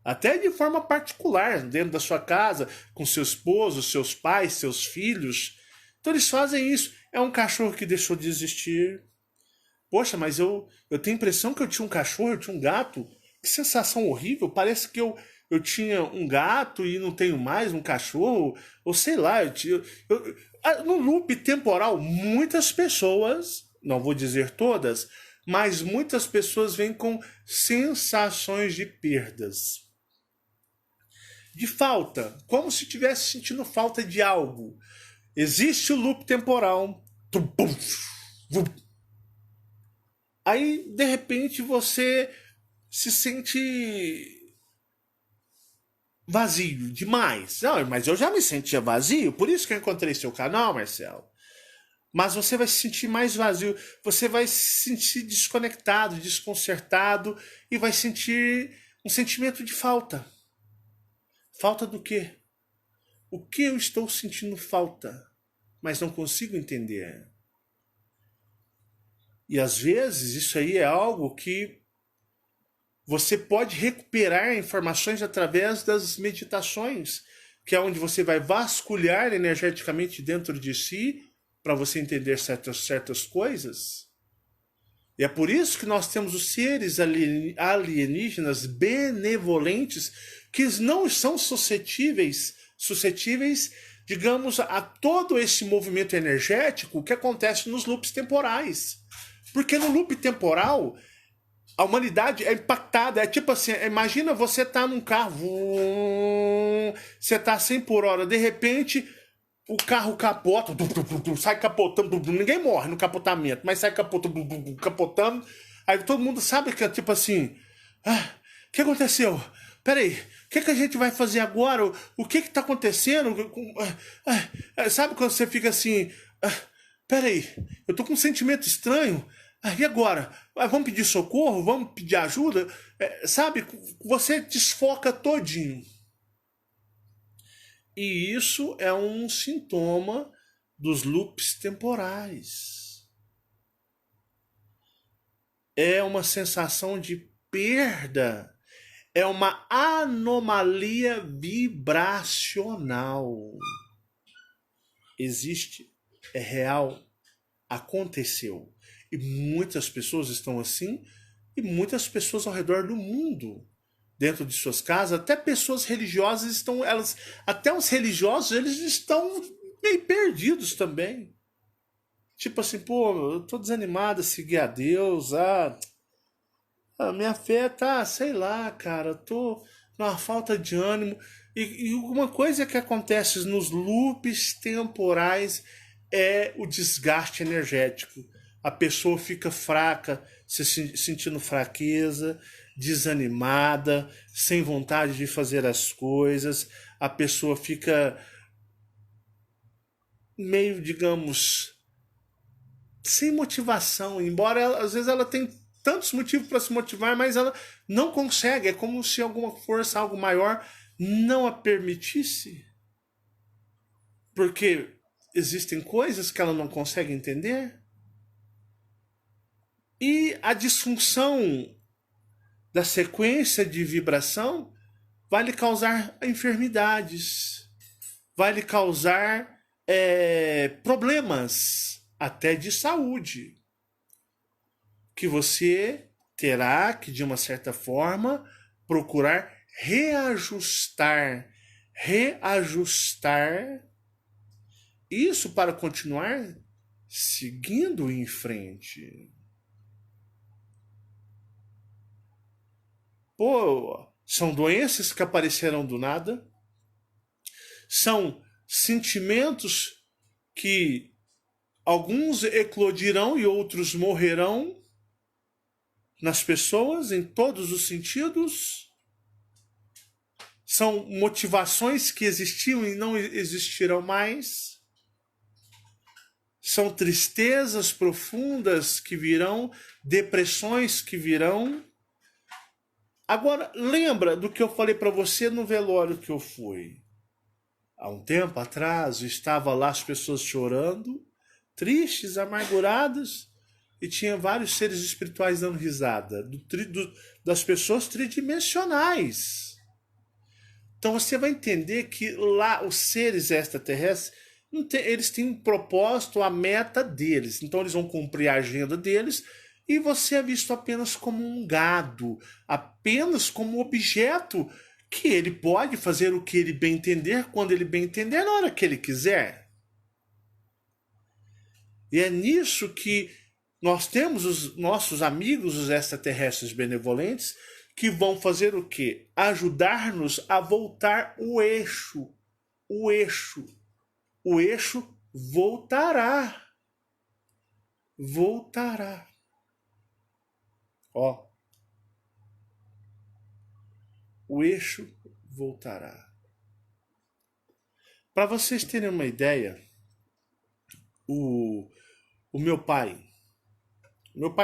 Até de forma particular, dentro da sua casa, com seu esposo, seus pais, seus filhos. Então eles fazem isso. É um cachorro que deixou de existir. Poxa, mas eu tenho a impressão que eu tinha um cachorro, eu tinha um gato. Que sensação horrível. Parece que eu tinha um gato e não tenho mais um cachorro. Ou sei lá, no loop temporal, muitas pessoas, não vou dizer todas, mas muitas pessoas vêm com sensações de perdas. De falta, como se estivesse sentindo falta de algo. Existe o loop temporal. Aí, de repente, você se sente vazio demais. Não, mas eu já me sentia vazio, por isso que eu encontrei seu canal, Marcelo. Mas você vai se sentir mais vazio, você vai se sentir desconectado, desconcertado e vai sentir um sentimento de falta. Falta do quê? O que eu estou sentindo falta, mas não consigo entender. E às vezes isso aí é algo que você pode recuperar informações através das meditações, que é onde você vai vasculhar energeticamente dentro de si para você entender certas coisas. E é por isso que nós temos os seres alienígenas benevolentes que não são suscetíveis, digamos, a todo esse movimento energético que acontece nos loops temporais. Porque no loop temporal, a humanidade é impactada. É tipo assim, imagina você tá num carro, você tá 100 por hora, de repente o carro capota, sai capotando, ninguém morre no capotamento, mas sai capotando, aí todo mundo sabe que é tipo assim, o que aconteceu? Peraí, o que a gente vai fazer agora? O que tá acontecendo? Sabe quando você fica assim, peraí, eu tô com um sentimento estranho, e agora? Vamos pedir socorro? Vamos pedir ajuda? Sabe, você desfoca todinho. E isso é um sintoma dos loops temporais. É uma sensação de perda. É uma anomalia vibracional. Existe, é real, aconteceu. E muitas pessoas estão assim, e muitas pessoas ao redor do mundo, dentro de suas casas, até pessoas religiosas estão, até os religiosos, eles estão meio perdidos também. Tipo assim, pô, eu tô desanimado a seguir a Deus, a minha fé tá, sei lá, cara, eu tô numa falta de ânimo. E uma coisa que acontece nos loops temporais é o desgaste energético. A pessoa fica fraca, se sentindo fraqueza, desanimada, sem vontade de fazer as coisas. A pessoa fica meio, digamos, sem motivação. Embora às vezes ela tenha tantos motivos para se motivar, mas ela não consegue. É como se alguma força, algo maior, não a permitisse. Porque existem coisas que ela não consegue entender. E a disfunção da sequência de vibração vai lhe causar enfermidades, vai lhe causar problemas até de saúde, que você terá que, de uma certa forma, procurar reajustar isso para continuar seguindo em frente. Pô, são doenças que aparecerão do nada, são sentimentos que alguns eclodirão e outros morrerão, nas pessoas em todos os sentidos. São motivações que existiam e não existirão mais. São tristezas profundas que virão, depressões que virão. Agora, lembra do que eu falei para você no velório que eu fui? Há um tempo atrás, estava lá as pessoas chorando, tristes, amarguradas, e tinha vários seres espirituais dando risada, das pessoas tridimensionais. Então você vai entender que lá os seres extraterrestres, eles têm um propósito, a meta deles. Então eles vão cumprir a agenda deles e você é visto apenas como um gado, apenas como um objeto que ele pode fazer o que ele bem entender, quando ele bem entender, na hora que ele quiser. E é nisso que nós temos os nossos amigos, os extraterrestres benevolentes, que vão fazer o quê? Ajudar-nos a voltar o eixo. O eixo. O eixo voltará. Voltará. Ó. O eixo voltará. Para vocês terem uma ideia, o meu pai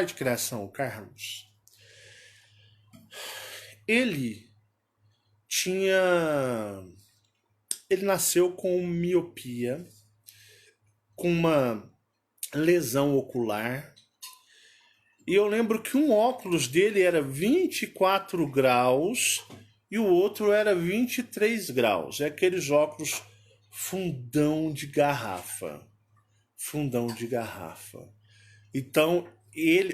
de criação, o Carlos, ele nasceu com miopia, com uma lesão ocular. E eu lembro que um óculos dele era 24 graus e o outro era 23 graus. É aqueles óculos fundão de garrafa. Fundão de garrafa. Então,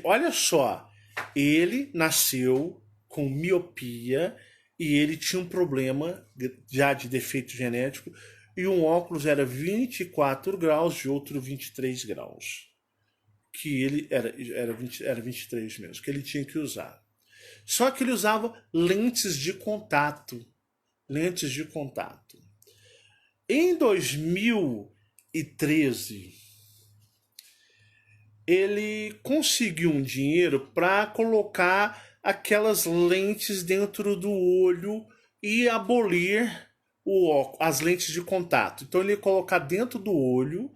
olha só, ele nasceu com miopia e ele tinha um problema já de defeito genético e um óculos era 24 graus e outro 23 graus. Que ele era 23 mesmo, que ele tinha que usar. Só que ele usava lentes de contato. Lentes de contato. Em 2013, ele conseguiu um dinheiro para colocar aquelas lentes dentro do olho e abolir as lentes de contato. Então ele ia colocar dentro do olho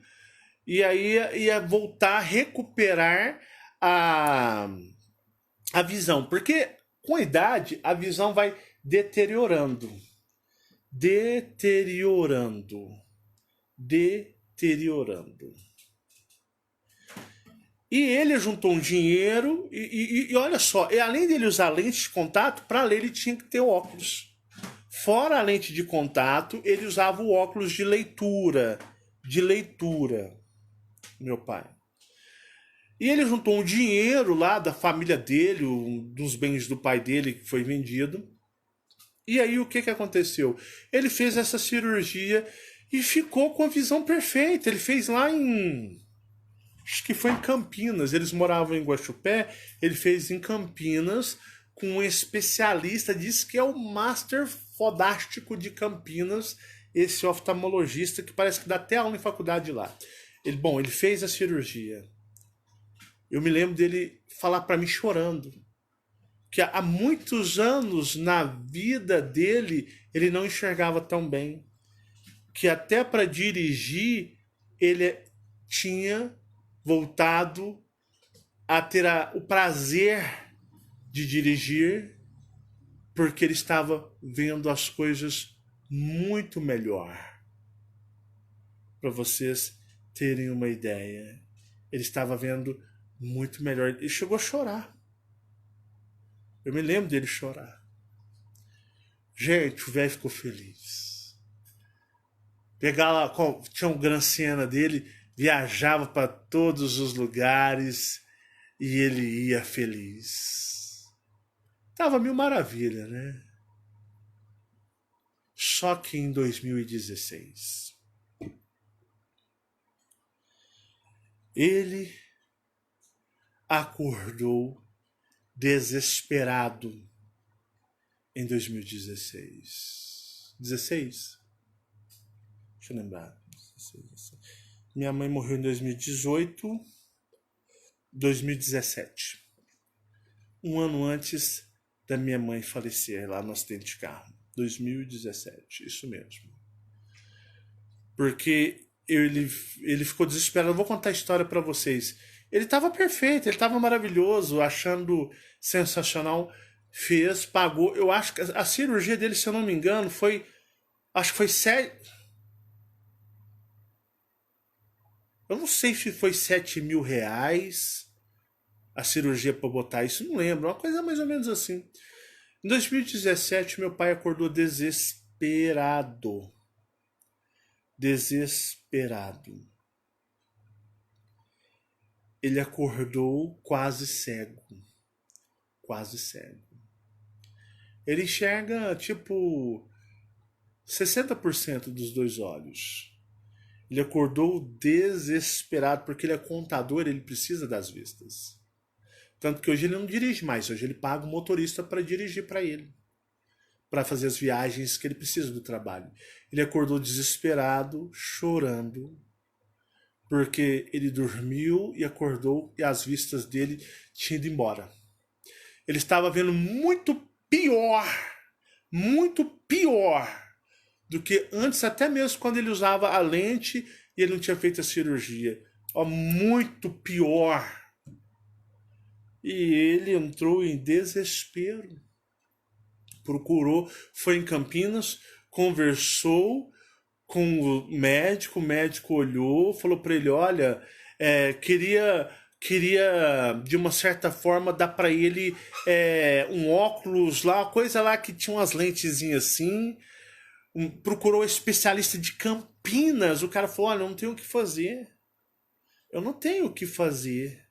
e aí ia voltar a recuperar a visão. Porque com a idade a visão vai deteriorando. Deteriorando. E ele juntou um dinheiro e olha só, e além dele usar lente de contato, para ler ele tinha que ter óculos. Fora a lente de contato, ele usava o óculos de leitura. Meu pai. E ele juntou um dinheiro lá da família dele, dos bens do pai dele que foi vendido. E aí o que aconteceu? Ele fez essa cirurgia e ficou com a visão perfeita. Ele fez lá acho que foi em Campinas. Eles moravam em Guaxupé. Ele fez em Campinas com um especialista. Diz que é o master fodástico de Campinas, esse oftalmologista que parece que dá até aula em faculdade lá. Ele fez a cirurgia. Eu me lembro dele falar para mim chorando que há muitos anos na vida dele ele não enxergava tão bem, que até para dirigir ele tinha voltado a ter o prazer de dirigir, porque ele estava vendo as coisas muito melhor. Para vocês terem uma ideia, ele estava vendo muito melhor. Ele chegou a chorar. Eu me lembro dele chorar. Gente, o velho ficou feliz. Pegar lá, tinha um Gran Siena dele, viajava para todos os lugares e ele ia feliz. Tava mil maravilha, né? Só que em 2016, ele acordou desesperado em 2016. 16? Deixa eu lembrar. 16. Minha mãe morreu em 2018, 2017. um ano antes da minha mãe falecer lá no acidente de carro. 2017, isso mesmo. Porque ele ficou desesperado. Eu vou contar a história para vocês. Ele estava perfeito, ele estava maravilhoso, achando sensacional. Fez, pagou. Eu acho que a cirurgia dele, se eu não me engano, foi. Acho que foi eu não sei se foi 7 mil reais a cirurgia para botar isso, não lembro. Uma coisa mais ou menos assim. Em 2017, meu pai acordou desesperado. Desesperado. Ele acordou quase cego. Quase cego. Ele enxerga tipo 60% dos dois olhos. Ele acordou desesperado porque ele é contador, ele precisa das vistas. Tanto que hoje ele não dirige mais, hoje ele paga um motorista para dirigir para ele, para fazer as viagens que ele precisa do trabalho. Ele acordou desesperado, chorando, porque ele dormiu e acordou e as vistas dele tinham ido embora. Ele estava vendo muito pior do que antes, até mesmo quando ele usava a lente e ele não tinha feito a cirurgia. Ó, muito pior. E ele entrou em desespero. Procurou, foi em Campinas, conversou com o médico olhou, falou para ele, olha, queria de uma certa forma dar para ele um óculos lá, uma coisa lá que tinha umas lentezinhas assim. Procurou um especialista de Campinas, o cara falou, olha, eu não tenho o que fazer. Eu não tenho o que fazer.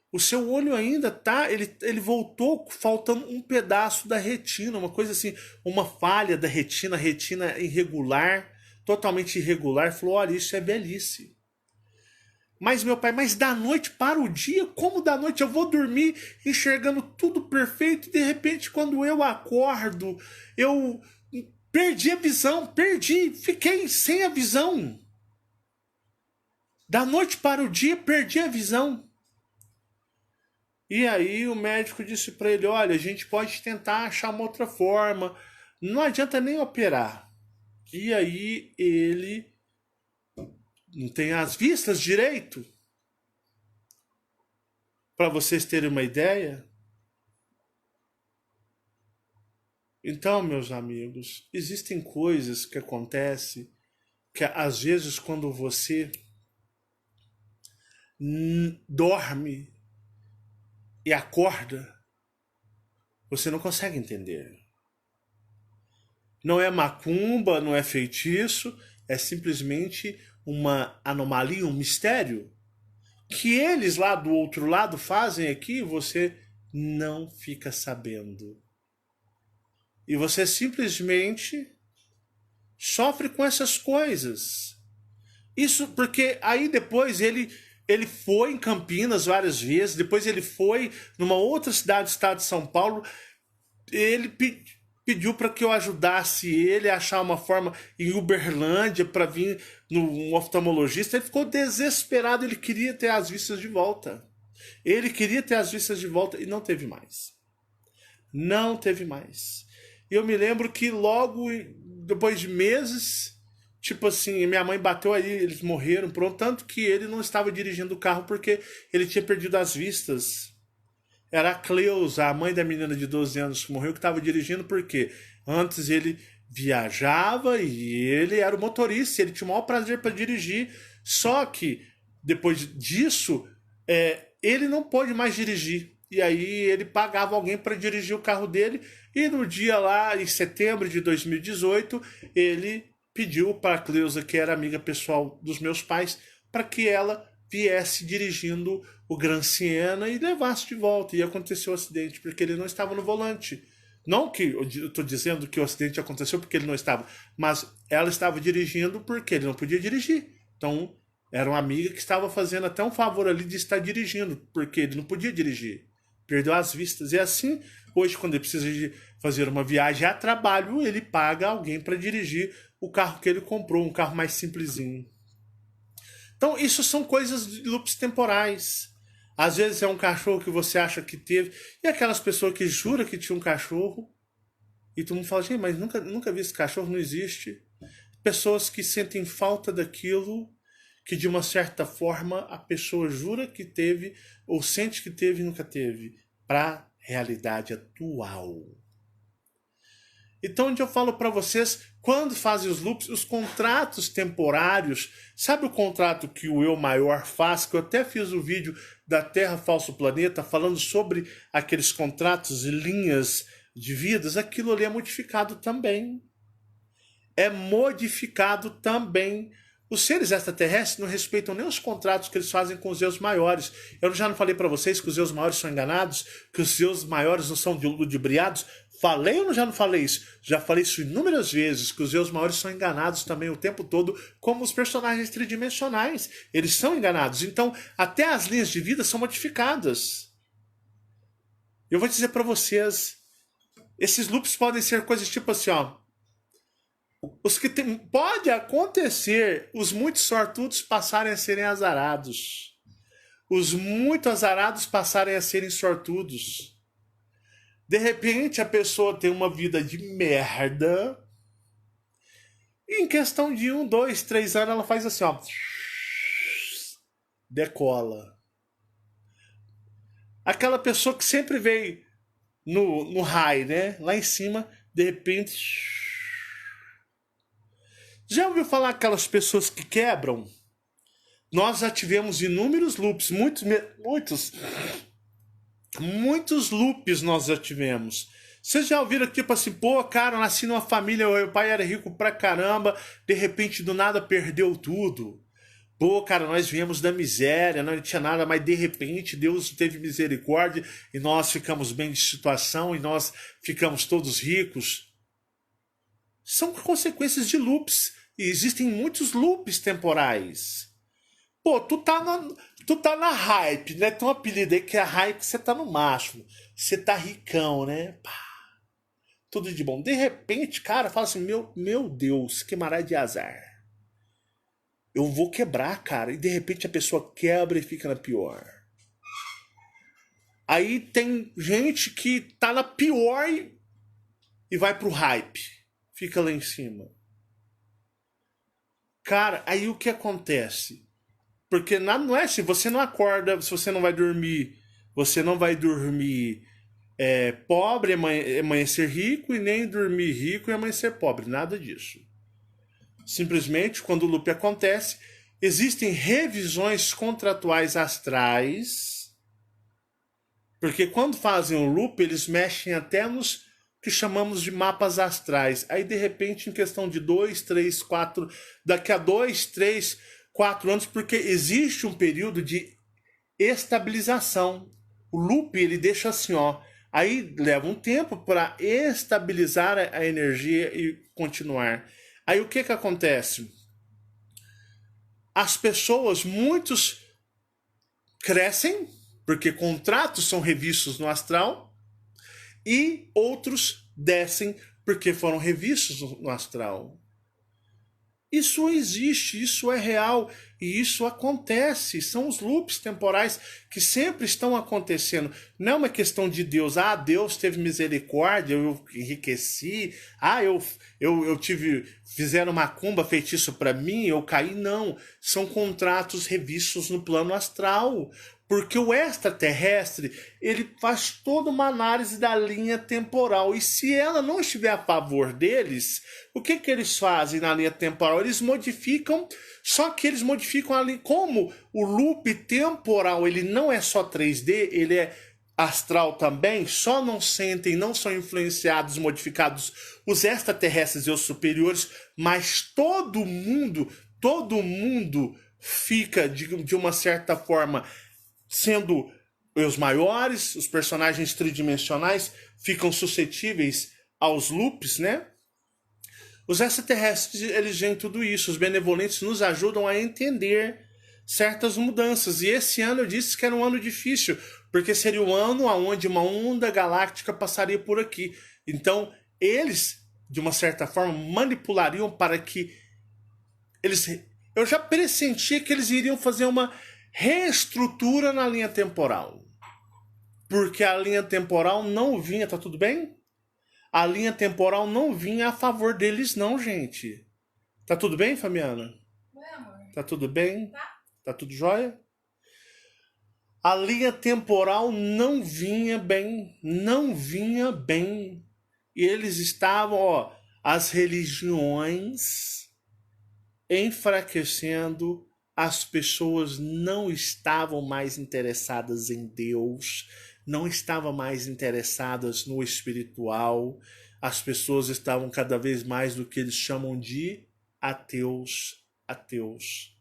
O seu olho ainda tá. Ele voltou faltando um pedaço da retina, uma coisa assim, uma falha da retina irregular, totalmente irregular. Falou: olha, isso é velhice. Mas meu pai, mas da noite para o dia? Como da noite? Eu vou dormir enxergando tudo perfeito e de repente, quando eu acordo, eu perdi a visão, fiquei sem a visão. Da noite para o dia, perdi a visão. E aí o médico disse para ele, olha, a gente pode tentar achar uma outra forma, não adianta nem operar. E aí ele não tem as vistas direito. Para vocês terem uma ideia. Então, meus amigos, existem coisas que acontecem que às vezes quando você dorme e acorda, você não consegue entender. Não é macumba, não é feitiço, é simplesmente uma anomalia, um mistério que eles lá do outro lado fazem aqui, você não fica sabendo. E você simplesmente sofre com essas coisas. Isso porque aí depois ele foi em Campinas várias vezes, depois ele foi numa outra cidade do estado de São Paulo, ele pediu para que eu ajudasse ele a achar uma forma em Uberlândia para vir no oftalmologista. Ele ficou desesperado, ele queria ter as vistas de volta. Ele queria ter as vistas de volta e não teve mais. Não teve mais. E eu me lembro que logo depois de meses, tipo assim, minha mãe bateu aí, eles morreram, pronto, tanto que ele não estava dirigindo o carro porque ele tinha perdido as vistas. Era a Cleusa, a mãe da menina de 12 anos que morreu, que estava dirigindo, porque antes ele viajava e ele era o motorista, ele tinha o maior prazer para dirigir, só que depois disso, ele não pôde mais dirigir. E aí ele pagava alguém para dirigir o carro dele, e no dia lá, em setembro de 2018, ele pediu para a Cleusa, que era amiga pessoal dos meus pais, para que ela viesse dirigindo o Gran Siena e levasse de volta. E aconteceu o acidente, porque ele não estava no volante. Não que eu estou dizendo que o acidente aconteceu porque ele não estava, mas ela estava dirigindo porque ele não podia dirigir. Então, era uma amiga que estava fazendo até um favor ali de estar dirigindo, porque ele não podia dirigir. Perdeu as vistas. E assim, hoje, quando ele precisa de fazer uma viagem a trabalho, ele paga alguém para dirigir o carro que ele comprou, um carro mais simplesinho. Então, isso são coisas de loops temporais. Às vezes é um cachorro que você acha que teve. E aquelas pessoas que juram que tinha um cachorro. E todo mundo fala, gente, mas nunca vi esse cachorro, não existe. Pessoas que sentem falta daquilo que de uma certa forma a pessoa jura que teve ou sente que teve e nunca teve. Para a realidade atual. Então, onde eu falo para vocês, quando fazem os loops, os contratos temporários, sabe o contrato que o eu maior faz, que eu até fiz o vídeo da Terra Falso Planeta, falando sobre aqueles contratos e linhas de vidas, aquilo ali é modificado também. É modificado também. Os seres extraterrestres não respeitam nem os contratos que eles fazem com os eus maiores. Eu já não falei para vocês que os eus maiores são enganados, que os eus maiores não são ludibriados? Falei ou já não falei isso? Já falei isso inúmeras vezes, que os eus maiores são enganados também o tempo todo, como os personagens tridimensionais. Eles são enganados. Então, até as linhas de vida são modificadas. Eu vou dizer para vocês, esses loops podem ser coisas tipo assim, ó. Os que tem, pode acontecer os muito sortudos passarem a serem azarados. Os muito azarados passarem a serem sortudos. De repente a pessoa tem uma vida de merda. E em questão de 1, 2, 3 anos ela faz assim, ó. Decola. Aquela pessoa que sempre veio no high, né? Lá em cima, de repente... Já ouviu falar aquelas pessoas que quebram? Nós já tivemos inúmeros loops, muitos loops nós já tivemos. Vocês já ouviram tipo assim, pô, cara, eu nasci numa família, o pai era rico pra caramba, de repente do nada perdeu tudo. Pô, cara, nós viemos da miséria, não tinha nada, mas de repente Deus teve misericórdia e nós ficamos bem de situação e nós ficamos todos ricos. São consequências de loops. E existem muitos loops temporais. Pô, tu tá na hype, né? Tem um apelido aí que é a hype que você tá no máximo. Você tá ricão, né? Pá, tudo de bom. De repente, cara, fala assim, meu Deus, que maré de azar. Eu vou quebrar, cara. E de repente a pessoa quebra e fica na pior. Aí tem gente que tá na pior e vai pro hype. Fica lá em cima. Cara, aí o que acontece? Porque nada não é assim, você não acorda, se você não vai dormir pobre, amanhecer rico, e nem dormir rico e amanhecer pobre, nada disso. Simplesmente, quando o loop acontece, existem revisões contratuais astrais, porque quando fazem o loop, eles mexem até nos que chamamos de mapas astrais. Aí, de repente, em questão de 2, 3, 4... Daqui a 2, 3, 4 anos, porque existe um período de estabilização. O loop, ele deixa assim, ó. Aí leva um tempo para estabilizar a energia e continuar. Aí o que acontece? As pessoas, muitos crescem, porque contratos são revistos no astral, e outros descem porque foram revistos no astral. Isso existe, isso é real e isso acontece. São os loops temporais que sempre estão acontecendo. Não é uma questão de Deus. Ah, Deus teve misericórdia, eu enriqueci. Ah, eu tive, fizeram macumba, feitiço para mim, eu caí. Não, são contratos revistos no plano astral. Porque o extraterrestre, ele faz toda uma análise da linha temporal. E se ela não estiver a favor deles, o que eles fazem na linha temporal? Eles modificam, só que eles modificam ali. Como o loop temporal ele não é só 3D, ele é astral também, só não sentem, não são influenciados, modificados os extraterrestres e os superiores, mas todo mundo fica de uma certa forma... Sendo os maiores, os personagens tridimensionais ficam suscetíveis aos loops, né? Os extraterrestres, eles veem tudo isso. Os benevolentes nos ajudam a entender certas mudanças. E esse ano eu disse que era um ano difícil, porque seria um ano onde uma onda galáctica passaria por aqui. Então, eles, de uma certa forma, manipulariam para que eles... Eu já pressentia que eles iriam fazer uma reestrutura na linha temporal. Porque a linha temporal não vinha, tá tudo bem? A linha temporal não vinha a favor deles não, gente. Tá tudo bem, Fabiana? Ué, amor? Tá tudo bem? Tá? Tá tudo jóia? A linha temporal não vinha bem, não vinha bem. E eles estavam, ó, as religiões enfraquecendo, as pessoas não estavam mais interessadas em Deus, não estavam mais interessadas no espiritual, as pessoas estavam cada vez mais do que eles chamam de ateus, ateus.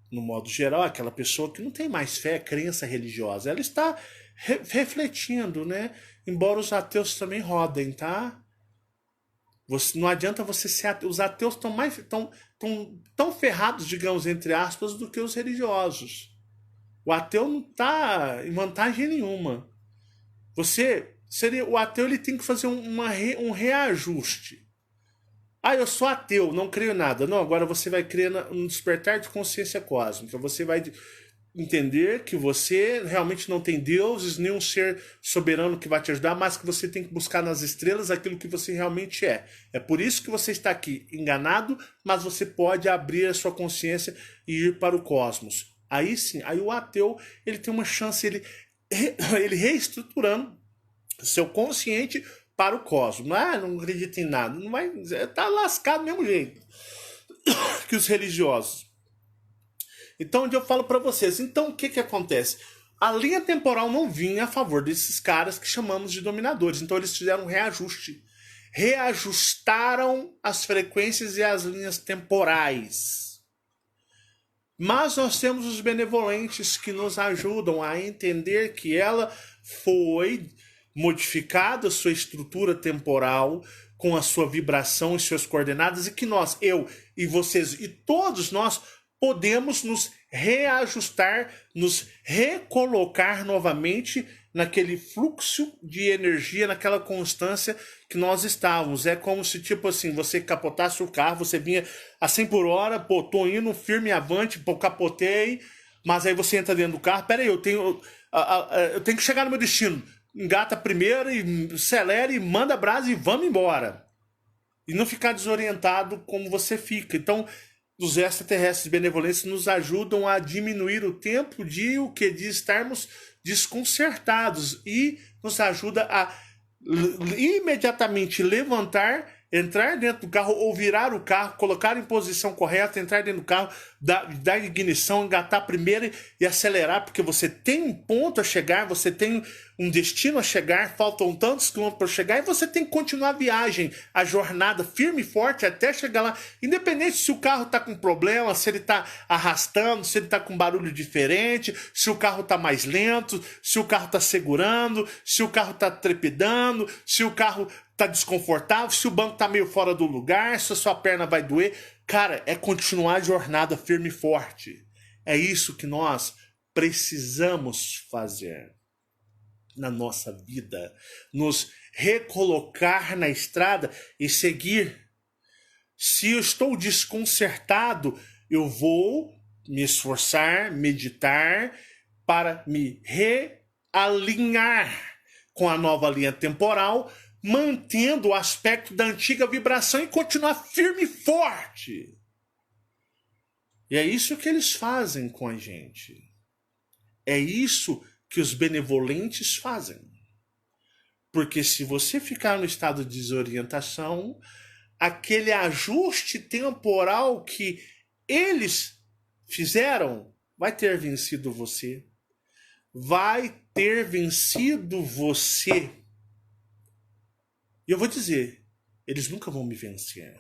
No modo geral, aquela pessoa que não tem mais fé, crença religiosa, ela está refletindo, né? Embora os ateus também rodem, tá? Não adianta você ser ateu. Os ateus estão mais tão ferrados, digamos, entre aspas, do que os religiosos. O ateu não está em vantagem nenhuma. O ateu ele tem que fazer um reajuste. Ah, eu sou ateu, não creio em nada. Não, agora você vai crer no despertar de consciência cósmica. Você vai entender que você realmente não tem deuses, nenhum ser soberano que vai te ajudar, mas que você tem que buscar nas estrelas aquilo que você realmente é. É por isso que você está aqui enganado, mas você pode abrir a sua consciência e ir para o cosmos. Aí sim, aí o ateu ele tem uma chance, ele reestruturando seu consciente para o cosmos. Não acredita em nada. Não vai, tá lascado do mesmo jeito que os religiosos. Então, onde eu falo para vocês, então o que acontece? A linha temporal não vinha a favor desses caras que chamamos de dominadores. Então eles fizeram um reajuste. Reajustaram as frequências e as linhas temporais. Mas nós temos os benevolentes que nos ajudam a entender que ela foi modificada, sua estrutura temporal, com a sua vibração e suas coordenadas, e que nós, eu e vocês e todos nós, podemos nos reajustar, nos recolocar novamente naquele fluxo de energia, naquela constância que nós estávamos. É como se, tipo assim, você capotasse o carro, você vinha a 100 por hora, pô, tô indo firme avante, pô, capotei, mas aí você entra dentro do carro, peraí, eu tenho que chegar no meu destino. Engata primeiro e acelera e manda brasa e vamos embora. E não ficar desorientado como você fica. Então, os extraterrestres benevolentes nos ajudam a diminuir o tempo de estarmos desconcertados e nos ajuda a imediatamente levantar, entrar dentro do carro ou virar o carro, colocar em posição correta, entrar dentro do carro, dar ignição, engatar primeiro e acelerar, porque você tem um ponto a chegar, você tem um destino a chegar, faltam tantos quilômetros para chegar e você tem que continuar a viagem, a jornada firme e forte até chegar lá, independente se o carro está com problema, se ele está arrastando, se ele está com barulho diferente, se o carro está mais lento, se o carro está segurando, se o carro está trepidando, se o carro tá desconfortável, se o banco tá meio fora do lugar, se a sua perna vai doer. Cara, é continuar a jornada firme e forte. É isso que nós precisamos fazer na nossa vida. Nos recolocar na estrada e seguir. Se eu estou desconcertado, eu vou me esforçar, meditar para me realinhar com a nova linha temporal, mantendo o aspecto da antiga vibração e continuar firme e forte. E é isso que eles fazem com a gente. É isso que os benevolentes fazem. Porque se você ficar no estado de desorientação, aquele ajuste temporal que eles fizeram vai ter vencido você. Vai ter vencido você. E eu vou dizer, eles nunca vão me vencer.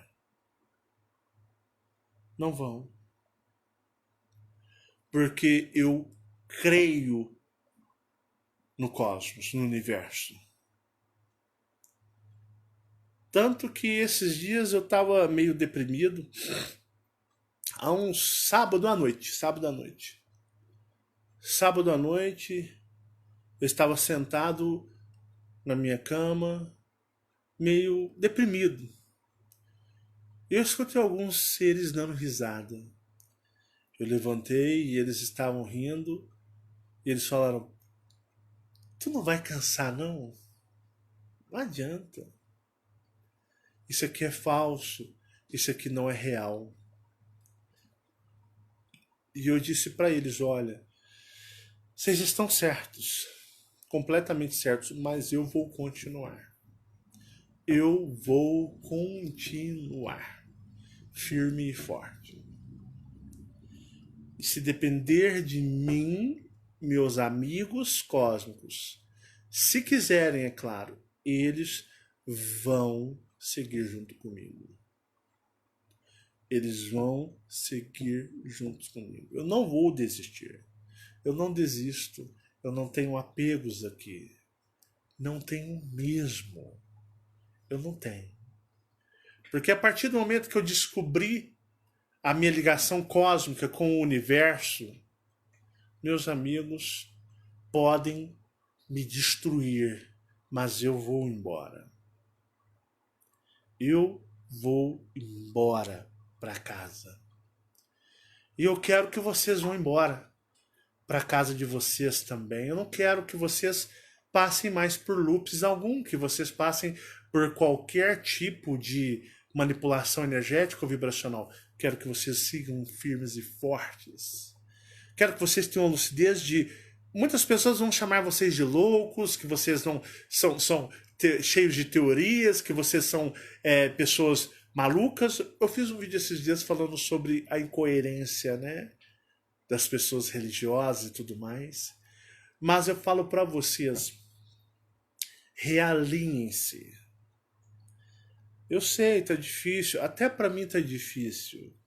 Não vão. Porque eu creio no cosmos, no universo. Tanto que esses dias eu estava meio deprimido. Há um sábado à noite. Sábado à noite, eu estava sentado na minha cama, meio deprimido. Eu escutei alguns seres dando risada. Eu levantei e eles estavam rindo. E eles falaram: tu não vai cansar, não? Não adianta. Isso aqui é falso. Isso aqui não é real. E eu disse para eles: olha, vocês estão certos, completamente certos, mas eu vou continuar. Eu vou continuar firme e forte. E se depender de mim, meus amigos cósmicos, se quiserem, é claro, eles vão seguir junto comigo. Eles vão seguir juntos comigo. Eu não vou desistir. Eu não desisto. Eu não tenho apegos aqui. Não tenho mesmo. Eu não tenho. Porque a partir do momento que eu descobri a minha ligação cósmica com o universo, meus amigos, podem me destruir, mas eu vou embora. Eu vou embora para casa. E eu quero que vocês vão embora para casa de vocês também. Eu não quero que vocês passem mais por loops algum, que vocês passem por qualquer tipo de manipulação energética ou vibracional. Quero que vocês sigam firmes e fortes. Quero que vocês tenham a lucidez de... Muitas pessoas vão chamar vocês de loucos, que vocês não são cheios de teorias, que vocês são pessoas malucas. Eu fiz um vídeo esses dias falando sobre a incoerência, né, das pessoas religiosas e tudo mais. Mas eu falo para vocês, realinhem-se. Eu sei, tá difícil, até para mim tá difícil.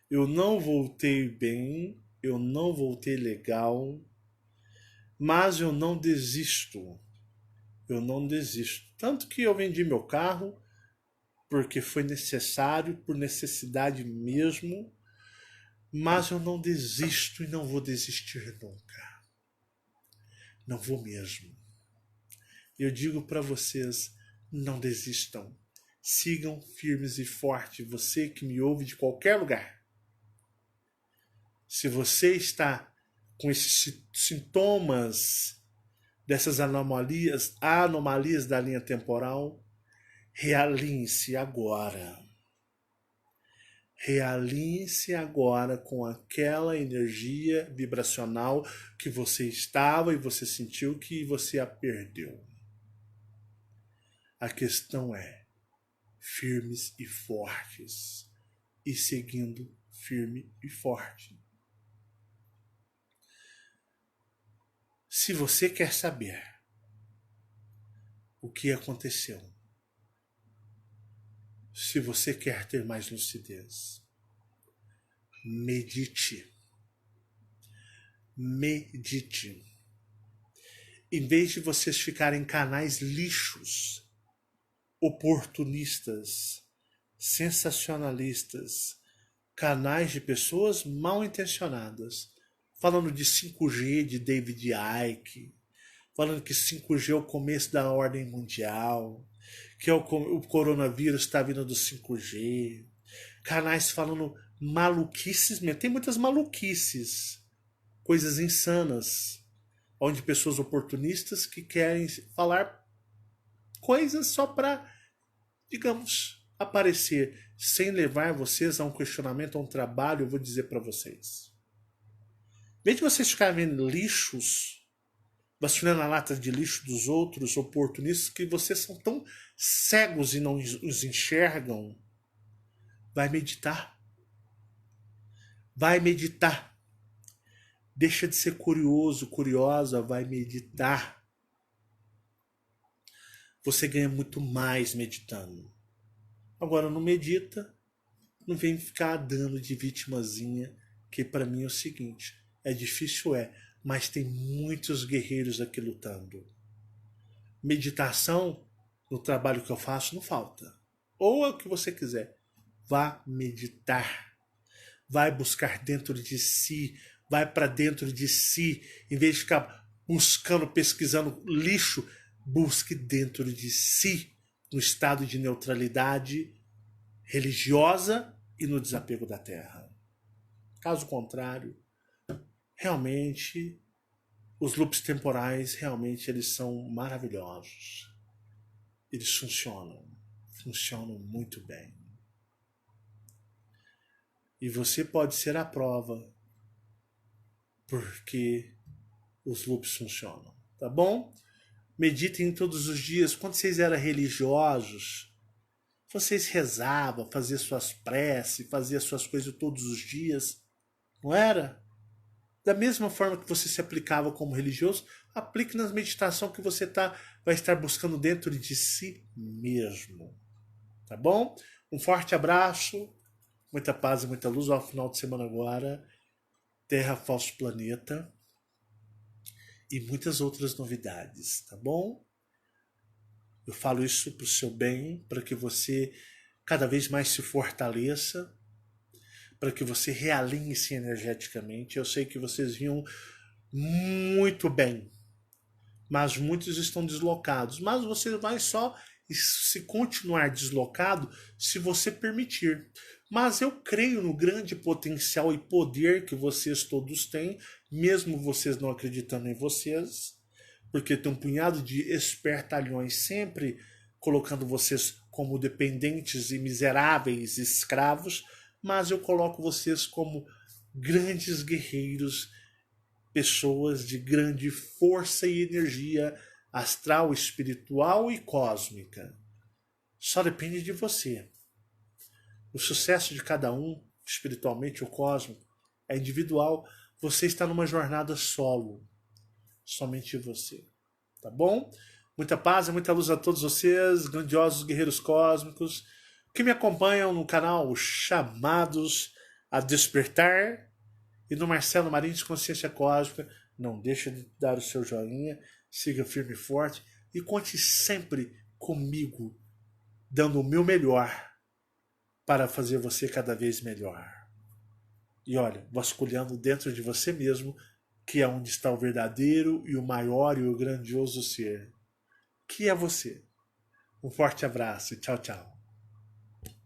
Eu não voltei bem, eu não voltei legal, mas eu não desisto. Eu não desisto. Tanto que eu vendi meu carro porque foi necessário, por necessidade mesmo, mas eu não desisto e não vou desistir nunca. Não vou mesmo. Eu digo para vocês, não desistam. Sigam firmes e fortes, você que me ouve de qualquer lugar. Se você está com esses sintomas dessas anomalias da linha temporal, realinhe-se agora. Realinhe-se agora com aquela energia vibracional que você estava e você sentiu que você a perdeu. A questão é firmes e fortes e seguindo firme e forte. Se você quer saber o que aconteceu, se você quer ter mais lucidez, medite. Medite. Em vez de vocês ficarem canais lixos, oportunistas, sensacionalistas, canais de pessoas mal intencionadas, falando de 5G de David Icke, falando que 5G é o começo da ordem mundial, que o coronavírus está vindo do 5G, canais falando maluquices, tem muitas maluquices, coisas insanas, onde pessoas oportunistas que querem falar coisas só para, digamos, aparecer, sem levar vocês a um questionamento, a um trabalho. Eu vou dizer para vocês, em vez de vocês ficarem vendo lixos, vasculhando a lata de lixo dos outros oportunistas, que vocês são tão cegos e não os enxergam, vai meditar. Vai meditar. Deixa de ser curioso, curiosa, vai meditar. Você ganha muito mais meditando. Agora não medita, não vem ficar dando de vitimazinha, que para mim é o seguinte, é difícil, mas tem muitos guerreiros aqui lutando. Meditação, no trabalho que eu faço, não falta. Ou é o que você quiser. Vá meditar. Vai buscar dentro de si. Vai para dentro de si. Em vez de ficar buscando, pesquisando lixo, busque dentro de si, no estado de neutralidade religiosa e no desapego da terra. Caso contrário, realmente, os loops temporais, realmente, eles são maravilhosos. Eles funcionam muito bem. E você pode ser a prova porque os loops funcionam, tá bom? Meditem todos os dias. Quando vocês eram religiosos, vocês rezavam, faziam suas preces, faziam suas coisas todos os dias, não era? Da mesma forma que você se aplicava como religioso, aplique na meditação que você vai estar buscando dentro de si mesmo, tá bom? Um forte abraço, muita paz e muita luz ao final de semana agora, Terra, Falso Planeta e muitas outras novidades, tá bom? Eu falo isso para o seu bem, para que você cada vez mais se fortaleça, para que você realinhe-se energeticamente. Eu sei que vocês vinham muito bem, mas muitos estão deslocados. Mas você vai só se continuar deslocado se você permitir. Mas eu creio no grande potencial e poder que vocês todos têm, mesmo vocês não acreditando em vocês, porque tem um punhado de espertalhões sempre colocando vocês como dependentes e miseráveis escravos, mas eu coloco vocês como grandes guerreiros, pessoas de grande força e energia astral, espiritual e cósmica. Só depende de você. O sucesso de cada um, espiritualmente ou cósmico, é individual. Você está numa jornada solo. Somente você. Tá bom? Muita paz e muita luz a todos vocês, grandiosos guerreiros cósmicos, que me acompanham no canal Chamados a Despertar e no Marcelo Marins Consciência Cósmica. Não deixe de dar o seu joinha, siga firme e forte e conte sempre comigo, dando o meu melhor para fazer você cada vez melhor. E olha, vasculhando dentro de você mesmo, que é onde está o verdadeiro e o maior e o grandioso ser, que é você. Um forte abraço e tchau, tchau.